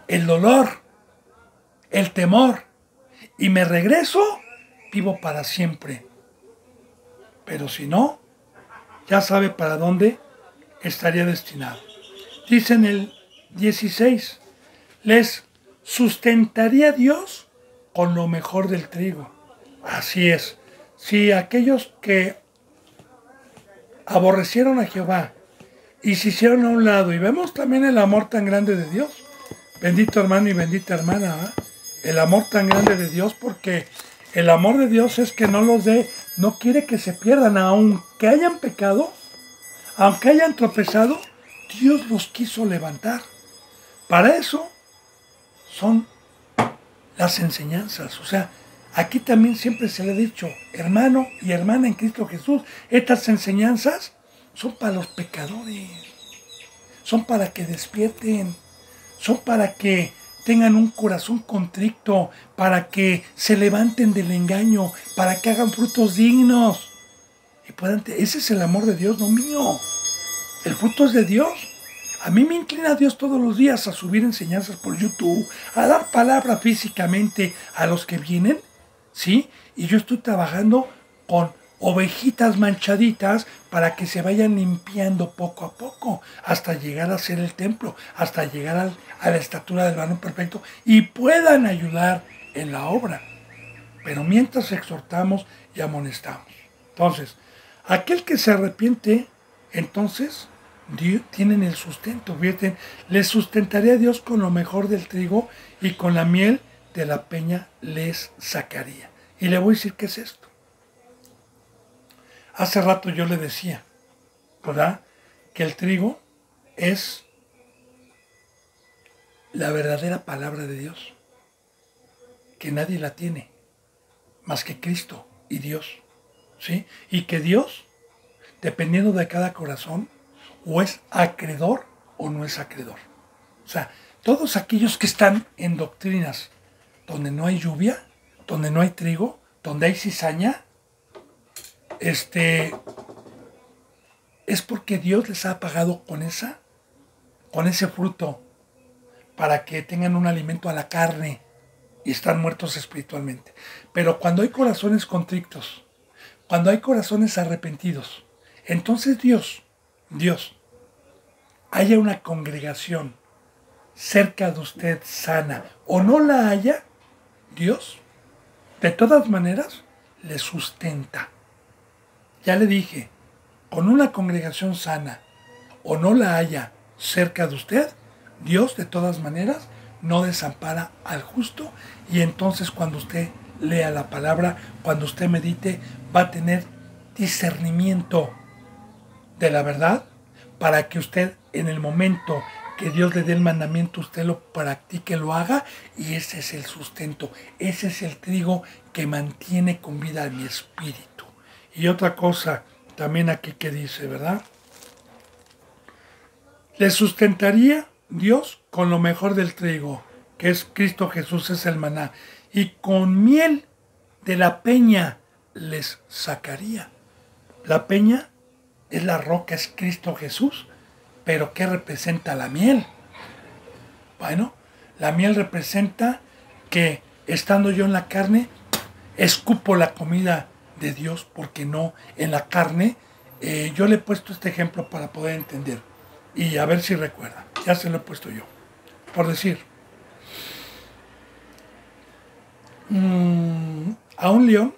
el dolor, el temor, y me regreso, vivo para siempre. Pero si no, ya sabe para dónde estaría destinado. Dice en el 16, les sustentaría Dios con lo mejor del trigo. Así es. Si aquellos que aborrecieron a Jehová y se hicieron a un lado, y vemos también el amor tan grande de Dios, bendito hermano y bendita hermana, el amor tan grande de Dios, porque el amor de Dios es que no los dé, no quiere que se pierdan, aunque hayan pecado, aunque hayan tropezado, Dios los quiso levantar. Para eso son las enseñanzas. O sea, aquí también siempre se le ha dicho, hermano y hermana en Cristo Jesús, estas enseñanzas son para los pecadores, son para que despierten, son para que tengan un corazón contrito, para que se levanten del engaño, para que hagan frutos dignos. Y puedan, ese es el amor de Dios, no mío. El fruto es de Dios. A mí me inclina Dios todos los días a subir enseñanzas por YouTube, a dar palabra físicamente a los que vienen, ¿sí? Y yo estoy trabajando con ovejitas manchaditas para que se vayan limpiando poco a poco hasta llegar a ser el templo, hasta llegar a la estatura del varón perfecto y puedan ayudar en la obra. Pero mientras exhortamos y amonestamos. Entonces, aquel que se arrepiente, entonces tienen el sustento. Fíjate, les sustentaría Dios con lo mejor del trigo y con la miel de la peña les sacaría. Y le voy a decir qué es esto. Hace rato yo le decía, ¿verdad? Que el trigo es la verdadera palabra de Dios, que nadie la tiene, más que Cristo y Dios, ¿sí? Y que Dios, dependiendo de cada corazón, o es acreedor o no es acreedor. O sea, todos aquellos que están en doctrinas donde no hay lluvia, donde no hay trigo, donde hay cizaña, es porque Dios les ha pagado con ese fruto para que tengan un alimento a la carne y están muertos espiritualmente. Pero cuando hay corazones contrictos, cuando hay corazones arrepentidos, entonces Dios, haya una congregación cerca de usted sana o no la haya, Dios, de todas maneras, le sustenta. Ya le dije, con una congregación sana o no la haya cerca de usted, Dios de todas maneras no desampara al justo y entonces cuando usted lea la palabra, cuando usted medite, va a tener discernimiento de la verdad para que usted en el momento que Dios le dé el mandamiento, usted lo practique, lo haga y ese es el sustento, ese es el trigo que mantiene con vida a mi espíritu. Y otra cosa también aquí que dice, ¿verdad? Le sustentaría Dios con lo mejor del trigo, que es Cristo Jesús, es el maná, y con miel de la peña les sacaría. La peña es la roca, es Cristo Jesús, pero ¿qué representa la miel? Bueno, la miel representa que estando yo en la carne, escupo la comida de Dios, porque no en la carne. Yo le he puesto este ejemplo para poder entender y a ver si recuerda. Ya se lo he puesto yo. Por decir, a un león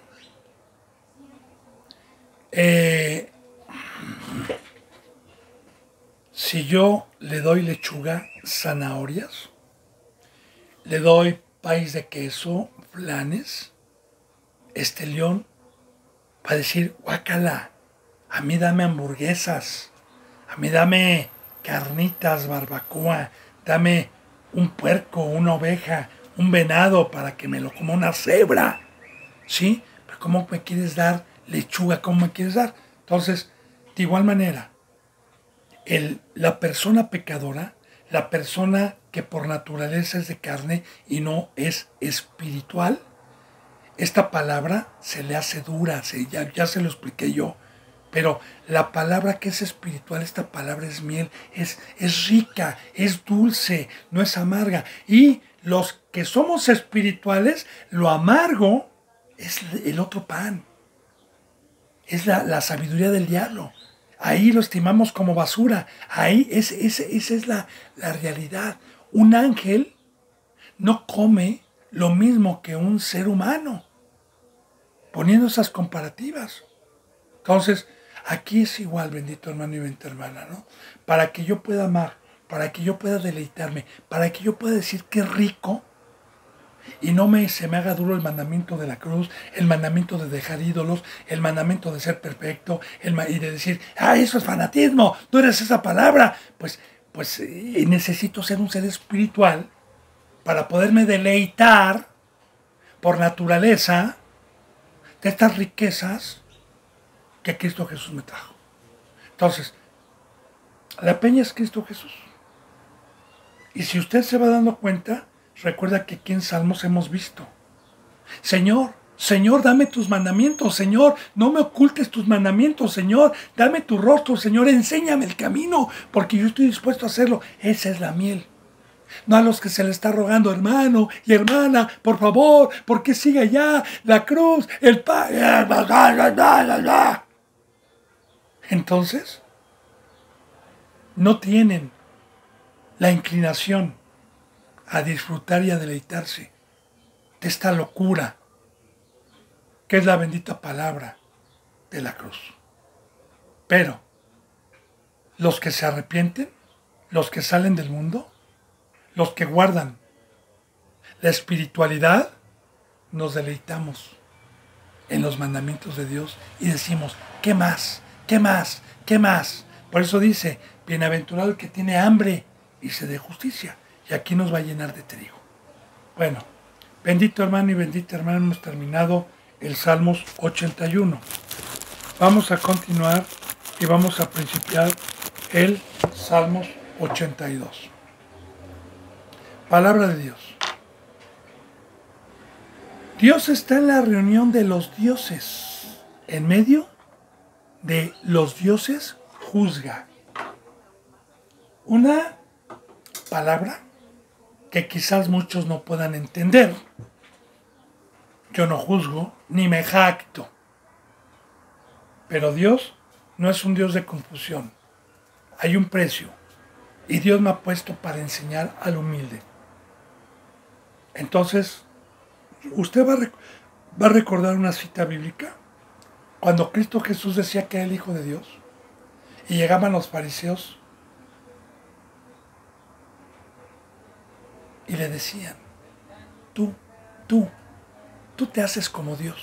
si yo le doy lechuga, zanahorias, le doy país de queso, flanes, este león va a decir, guácala, a mí dame hamburguesas, a mí dame carnitas, barbacoa, dame un puerco, una oveja, un venado para que me lo coma una cebra, ¿sí? Pero ¿cómo me quieres dar lechuga? ¿Cómo me quieres dar? Entonces, de igual manera, la persona pecadora, la persona que por naturaleza es de carne y no es espiritual, esta palabra se le hace dura, ya se lo expliqué yo, pero la palabra que es espiritual, esta palabra es miel, es rica, es dulce, no es amarga. Y los que somos espirituales, lo amargo es el otro pan, es la sabiduría del diablo. Ahí lo estimamos como basura, ahí esa es la realidad. Un ángel no come lo mismo que un ser humano, poniendo esas comparativas. Entonces, aquí es igual, bendito hermano y bendita hermana, ¿no? Para que yo pueda amar, para que yo pueda deleitarme, para que yo pueda decir qué rico y no se me haga duro el mandamiento de la cruz, el mandamiento de dejar ídolos, el mandamiento de ser perfecto, y de decir, eso es fanatismo, tú eres esa palabra. Pues necesito ser un ser espiritual para poderme deleitar por naturaleza de estas riquezas que Cristo Jesús me trajo. Entonces, la peña es Cristo Jesús. Y si usted se va dando cuenta, recuerda que aquí en Salmos hemos visto, Señor, Señor, dame tus mandamientos, Señor, no me ocultes tus mandamientos, Señor, dame tu rostro, Señor, enséñame el camino, porque yo estoy dispuesto a hacerlo. Esa es la miel. No a los que se le está rogando, hermano y hermana, por favor, porque siga ya la cruz, el pan. Entonces, no tienen la inclinación a disfrutar y a deleitarse de esta locura que es la bendita palabra de la cruz. Pero los que se arrepienten, los que salen del mundo, los que guardan la espiritualidad, nos deleitamos en los mandamientos de Dios y decimos, ¿qué más? ¿Qué más? ¿Qué más? Por eso dice, bienaventurado el que tiene hambre y sed de justicia, y aquí nos va a llenar de trigo. Bueno, bendito hermano y bendita hermana, hemos terminado el Salmos 81. Vamos a continuar y vamos a principiar el Salmos 82. Palabra de Dios. Dios está en la reunión de los dioses. En medio de los dioses juzga. Una palabra que quizás muchos no puedan entender. Yo no juzgo ni me jacto. Pero Dios no es un Dios de confusión. Hay un precio. Y Dios me ha puesto para enseñar al humilde. Entonces, usted va a recordar una cita bíblica. Cuando Cristo Jesús decía que era el Hijo de Dios. Y llegaban los fariseos. Y le decían, tú te haces como Dios.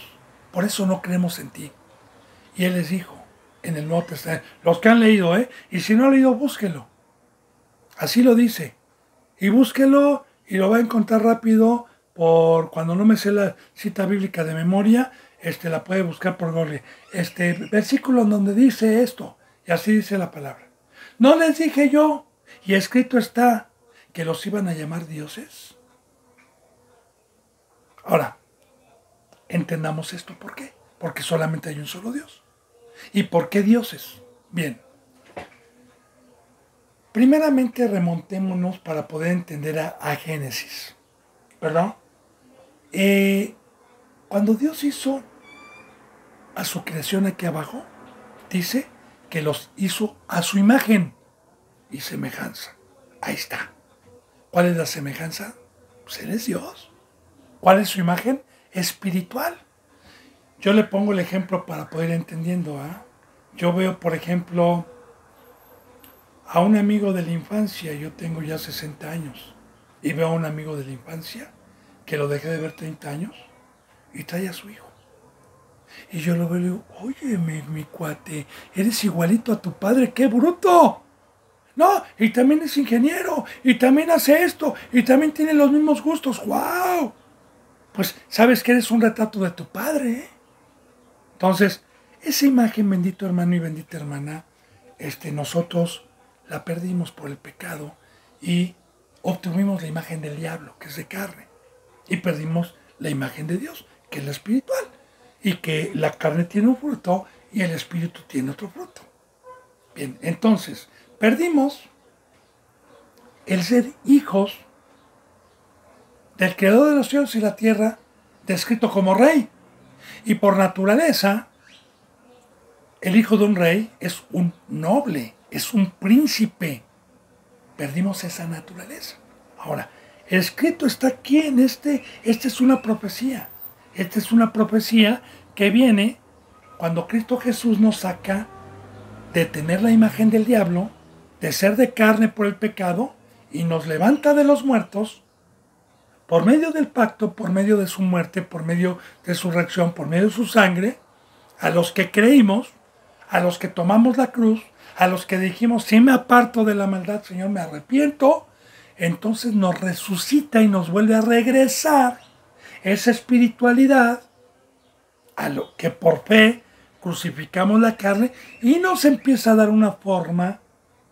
Por eso no creemos en ti. Y Él les dijo, en el Nuevo Testamento, los que han leído, y si no han leído, búsquelo. Así lo dice. Y búsquelo y lo va a encontrar rápido por cuando no me sé la cita bíblica de memoria, la puede buscar por Google. Versículo en donde dice esto, y así dice la palabra. No les dije yo, y escrito está, que los iban a llamar dioses. Ahora, entendamos esto, ¿por qué? Porque solamente hay un solo Dios. ¿Y por qué dioses? Bien. Primeramente remontémonos para poder entender a Génesis, ¿verdad? Cuando Dios hizo a su creación aquí abajo, dice que los hizo a su imagen y semejanza. Ahí está. ¿Cuál es la semejanza? Pues Él es Dios. ¿Cuál es su imagen? Espiritual. Yo le pongo el ejemplo para poder ir entendiendo. Yo veo, por ejemplo, a un amigo de la infancia. Yo tengo ya 60 años. Y veo a un amigo de la infancia que lo dejé de ver 30 años y trae a su hijo. Y yo lo veo y le digo, oye, mi cuate, eres igualito a tu padre, ¡qué bruto! No, y también es ingeniero, y también hace esto, y también tiene los mismos gustos, ¡wow! Pues sabes que eres un retrato de tu padre, ¿eh? Entonces, esa imagen, bendito hermano y bendita hermana, nosotros la perdimos por el pecado y obtuvimos la imagen del diablo, que es de carne, y perdimos la imagen de Dios, que es la espiritual, y que la carne tiene un fruto y el espíritu tiene otro fruto. Bien, entonces, perdimos el ser hijos del creador de los cielos y la tierra, descrito como rey, y por naturaleza, el hijo de un rey es un noble, es un príncipe. Perdimos esa naturaleza. Ahora, el escrito está aquí en esta es una profecía. Esta es una profecía que viene cuando Cristo Jesús nos saca de tener la imagen del diablo, de ser de carne por el pecado, y nos levanta de los muertos por medio del pacto, por medio de su muerte, por medio de su resurrección, por medio de su sangre, a los que creímos, a los que tomamos la cruz, a los que dijimos, si me aparto de la maldad, Señor, me arrepiento, entonces nos resucita y nos vuelve a regresar esa espiritualidad a lo que por fe crucificamos la carne y nos empieza a dar una forma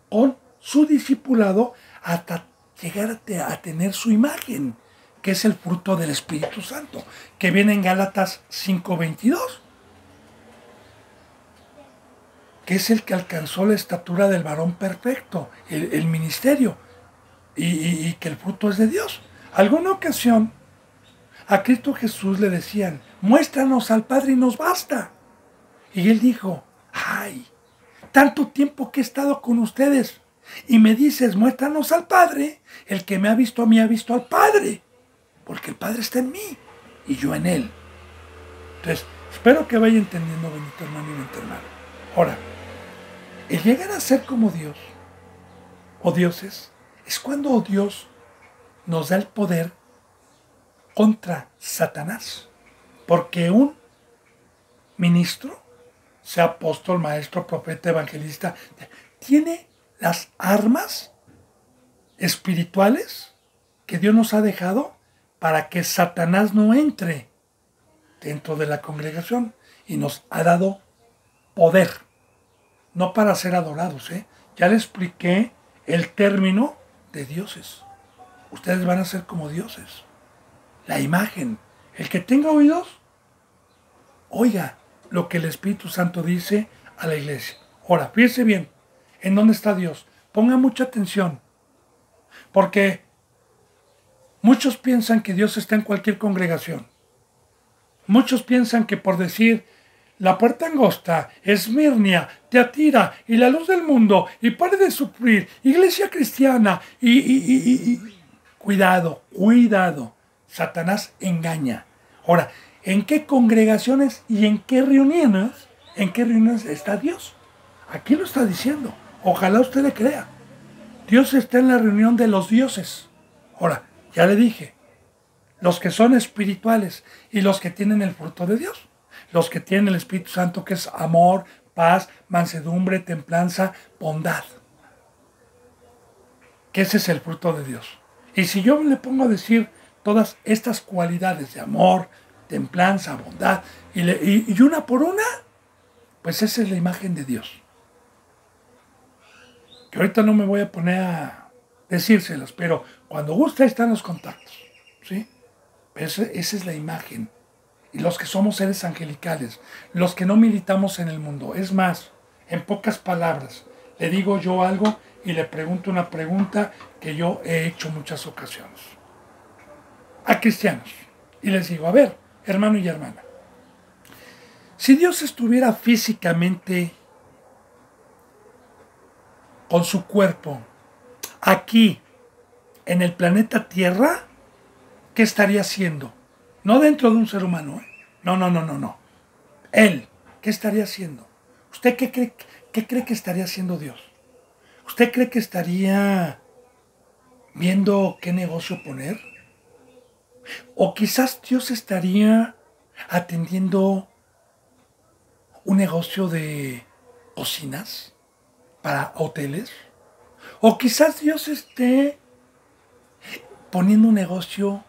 con su discipulado hasta llegar a tener su imagen, que es el fruto del Espíritu Santo, que viene en Gálatas 5:22. Que es el que alcanzó la estatura del varón perfecto, el ministerio, y que el fruto es de Dios. Alguna ocasión a Cristo Jesús le decían, muéstranos al Padre y nos basta. Y él dijo, ay, tanto tiempo que he estado con ustedes y me dices, muéstranos al Padre, el que me ha visto a mí ha visto al Padre, porque el Padre está en mí y yo en él. Entonces, espero que vaya entendiendo, bendito hermano y bendita hermana. Ahora, el llegar a ser como Dios o dioses es cuando Dios nos da el poder contra Satanás. Porque un ministro, sea apóstol, maestro, profeta, evangelista, tiene las armas espirituales que Dios nos ha dejado para que Satanás no entre dentro de la congregación, y nos ha dado poder. No para ser adorados, ¿eh? Ya le expliqué el término de dioses. Ustedes van a ser como dioses. La imagen. El que tenga oídos, oiga lo que el Espíritu Santo dice a la iglesia. Ahora, fíjense bien, ¿en dónde está Dios? Ponga mucha atención. Porque muchos piensan que Dios está en cualquier congregación. Muchos piensan que por decir la puerta angosta, Esmirnia, Teatira y la luz del mundo, y pare de sufrir, iglesia cristiana, cuidado, cuidado, Satanás engaña. Ahora, ¿en qué congregaciones y en qué reuniones está Dios? Aquí lo está diciendo, ojalá usted le crea. Dios está en la reunión de los dioses. Ahora, ya le dije, los que son espirituales y los que tienen el fruto de Dios. Los que tienen el Espíritu Santo, que es amor, paz, mansedumbre, templanza, bondad. Que ese es el fruto de Dios. Y si yo le pongo a decir todas estas cualidades de amor, templanza, bondad, y una por una, pues esa es la imagen de Dios. Que ahorita no me voy a poner a decírselas, pero cuando guste están los contactos, ¿sí? Pero esa es la imagen. Y los que somos seres angelicales, los que no militamos en el mundo. Es más, en pocas palabras, le digo yo algo y le pregunto una pregunta que yo he hecho muchas ocasiones a cristianos. Y les digo, a ver, hermano y hermana, si Dios estuviera físicamente con su cuerpo aquí en el planeta Tierra, ¿qué estaría haciendo? No dentro de un ser humano, ¿eh? No. Él, ¿qué estaría haciendo? ¿Usted qué cree que estaría haciendo Dios? ¿Usted cree que estaría viendo qué negocio poner? ¿O quizás Dios estaría atendiendo un negocio de cocinas para hoteles. O quizás Dios esté poniendo un negocio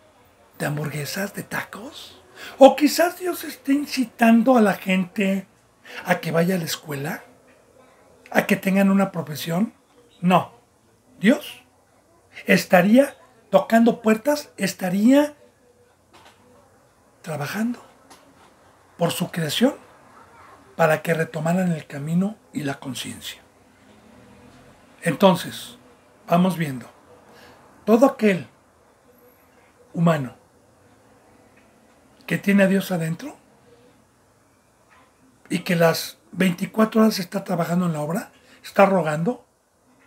de hamburguesas, de tacos. O quizás Dios esté incitando a la gente a que vaya a la escuela, a que tengan una profesión. No, Dios estaría tocando puertas, estaría trabajando por su creación para que retomaran el camino y la conciencia. Entonces, vamos viendo, todo aquel humano que tiene a Dios adentro y que las 24 horas está trabajando en la obra, está rogando,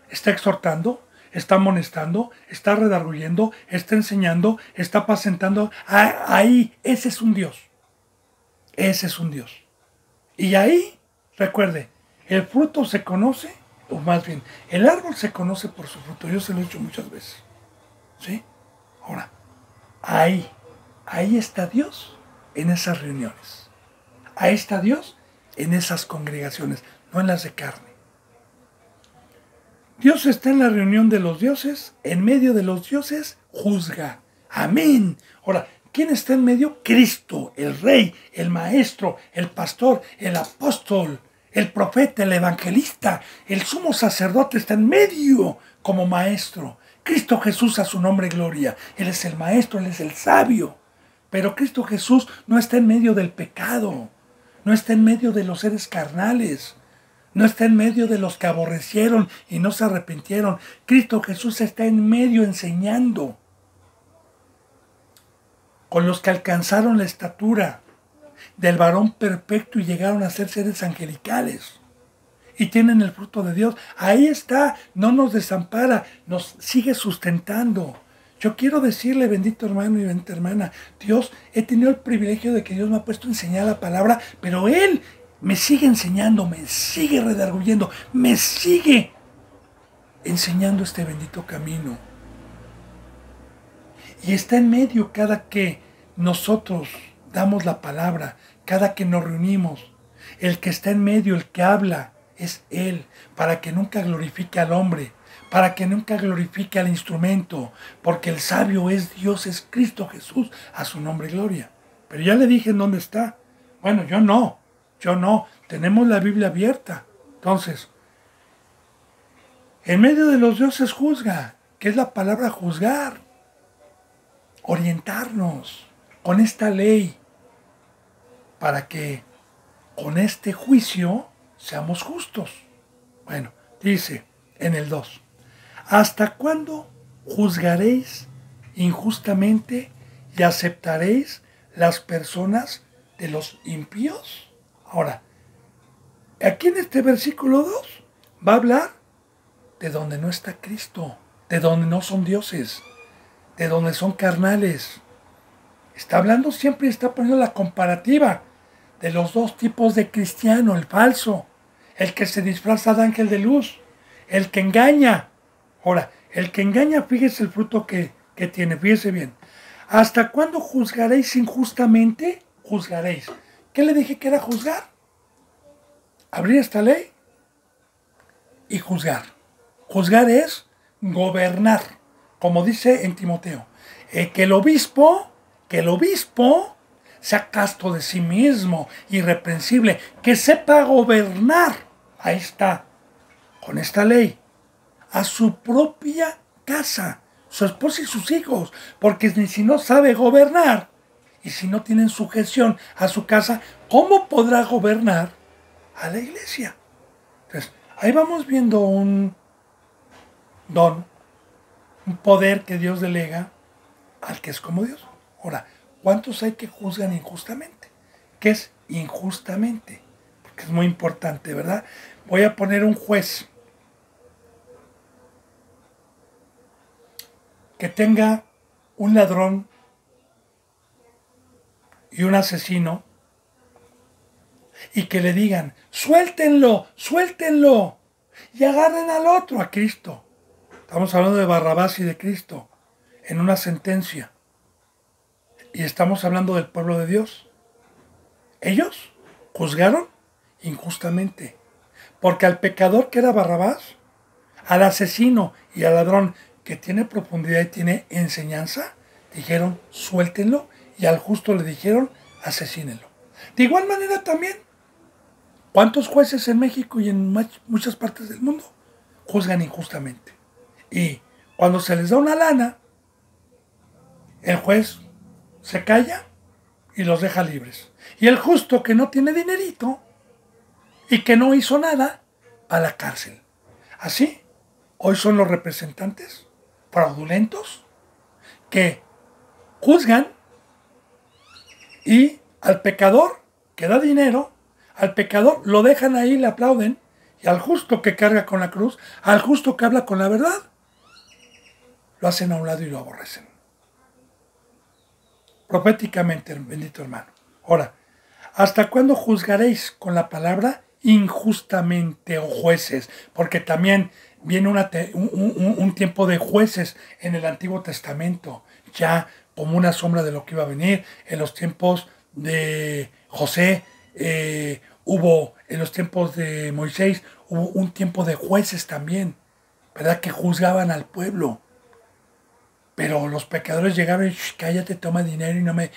está exhortando, está amonestando, está redarguyendo, está enseñando, está apacentando. Ahí, ese es un Dios. Ese es un Dios. Y ahí, recuerde, el fruto se conoce, o más bien, el árbol se conoce por su fruto. Yo se lo he dicho muchas veces. ¿Sí? Ahora, ahí está Dios en esas reuniones. Ahí está Dios en esas congregaciones, no en las de carne. Dios está en la reunión de los dioses, en medio de los dioses juzga. Amén. Ahora, ¿quién está en medio? Cristo, el Rey, el Maestro, el Pastor, el Apóstol, el Profeta, el Evangelista, el Sumo Sacerdote está en medio como Maestro. Cristo Jesús, a su nombre gloria. Él es el Maestro, Él es el Sabio. Pero Cristo Jesús no está en medio del pecado, no está en medio de los seres carnales, no está en medio de los que aborrecieron y no se arrepintieron. Cristo Jesús está en medio enseñando con los que alcanzaron la estatura del varón perfecto y llegaron a ser seres angelicales y tienen el fruto de Dios. Ahí está, no nos desampara, nos sigue sustentando. Yo quiero decirle, bendito hermano y bendita hermana, Dios, he tenido el privilegio de que Dios me ha puesto a enseñar la palabra, pero Él me sigue enseñando, me sigue redarguyendo, me sigue enseñando este bendito camino. Y está en medio cada que nosotros damos la palabra, cada que nos reunimos. El que está en medio, el que habla, es Él, para que nunca glorifique al hombre, para que nunca glorifique al instrumento, porque el sabio es Dios, es Cristo Jesús, a su nombre gloria. Pero ya le dije en dónde está. Bueno, yo no, tenemos la Biblia abierta. Entonces, en medio de los dioses juzga, que es la palabra juzgar, orientarnos con esta ley, para que con este juicio seamos justos. Bueno, dice en el 2, ¿hasta cuándo juzgaréis injustamente y aceptaréis las personas de los impíos? Ahora, aquí en este versículo 2 va a hablar de donde no está Cristo, de donde no son dioses, de donde son carnales. Está hablando siempre y está poniendo la comparativa de los dos tipos de cristiano, el falso, el que se disfraza de ángel de luz, el que engaña. Ahora, el que engaña, fíjese el fruto que tiene, fíjese bien. ¿Hasta cuándo juzgaréis injustamente? Juzgaréis. ¿Qué le dije que era juzgar? Abrir esta ley y juzgar. Juzgar es gobernar, como dice en Timoteo. Que el obispo sea casto de sí mismo, irreprensible, que sepa gobernar. Ahí está, con esta ley, a su propia casa, su esposa y sus hijos, porque si no sabe gobernar y si no tienen sujeción a su casa, ¿cómo podrá gobernar a la iglesia? Entonces, ahí vamos viendo un don, un poder que Dios delega al que es como Dios. Ahora, ¿cuántos hay que juzgan injustamente? ¿Qué es injustamente? Porque es muy importante, ¿verdad? Voy a poner un juez que tenga un ladrón y un asesino y que le digan, suéltenlo, suéltenlo, y agarren al otro, a Cristo. Estamos hablando de Barrabás y de Cristo en una sentencia. Y estamos hablando del pueblo de Dios. Ellos juzgaron injustamente. Porque al pecador que era Barrabás, al asesino y al ladrón que tiene profundidad y tiene enseñanza, dijeron suéltenlo, y al justo le dijeron asesínenlo. De igual manera también, ¿cuántos jueces en México y en muchas partes del mundo juzgan injustamente? Y cuando se les da una lana, el juez se calla y los deja libres. Y el justo que no tiene dinerito y que no hizo nada, a la cárcel. Así, hoy son los representantes fraudulentos que juzgan, y al pecador que da dinero, al pecador lo dejan ahí, le aplauden, y al justo que carga con la cruz, al justo que habla con la verdad, lo hacen a un lado y lo aborrecen. Proféticamente, bendito hermano. Ahora, ¿hasta cuándo juzgaréis con la palabra injustamente, oh jueces? Porque también viene un tiempo de jueces en el Antiguo Testamento, ya como una sombra de lo que iba a venir. En los tiempos de José, hubo, en los tiempos de Moisés, hubo un tiempo de jueces también, ¿verdad? Que juzgaban al pueblo. Pero los pecadores llegaron y cállate, toma dinero y no me...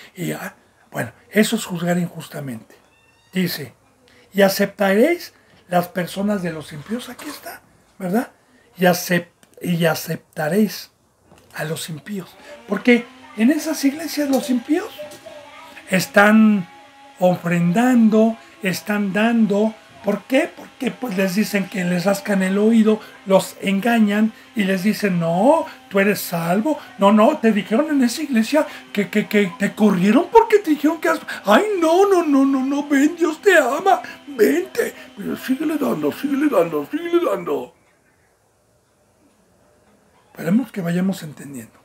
Bueno, eso es juzgar injustamente. Dice, y aceptaréis las personas de los impíos, aquí está, ¿verdad? Y aceptaréis a los impíos. Porque en esas iglesias los impíos están ofrendando, están dando. ¿Por qué? Porque pues les dicen que les rascan el oído, los engañan y les dicen, no, tú eres salvo. No, te dijeron en esa iglesia que te corrieron porque te dijeron que... Ay, no, ven, Dios te ama, vente. Pero síguele dando. Esperemos que vayamos entendiendo.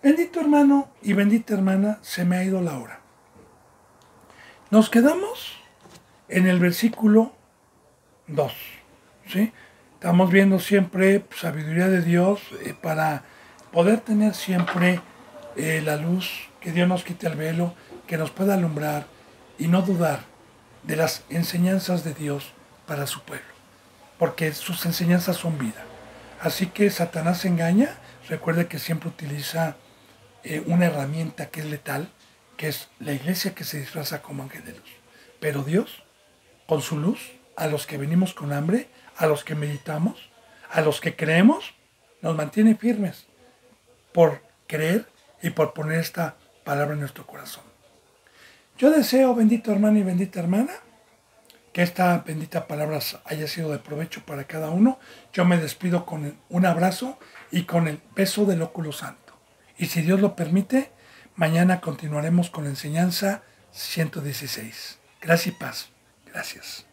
Bendito hermano y bendita hermana, se me ha ido la hora. Nos quedamos en el versículo 2, ¿sí? Estamos viendo siempre sabiduría de Dios para poder tener siempre la luz, que Dios nos quite el velo, que nos pueda alumbrar y no dudar de las enseñanzas de Dios para su pueblo, porque sus enseñanzas son vida. Así que Satanás engaña, recuerde que siempre utiliza una herramienta que es letal, que es la iglesia que se disfraza como ángel de luz. Pero Dios, con su luz, a los que venimos con hambre, a los que meditamos, a los que creemos, nos mantiene firmes por creer y por poner esta palabra en nuestro corazón. Yo deseo, bendito hermano y bendita hermana, que esta bendita palabra haya sido de provecho para cada uno. Yo me despido con un abrazo y con el beso del óculo santo. Y si Dios lo permite, mañana continuaremos con la enseñanza 116. Gracias y paz. Gracias.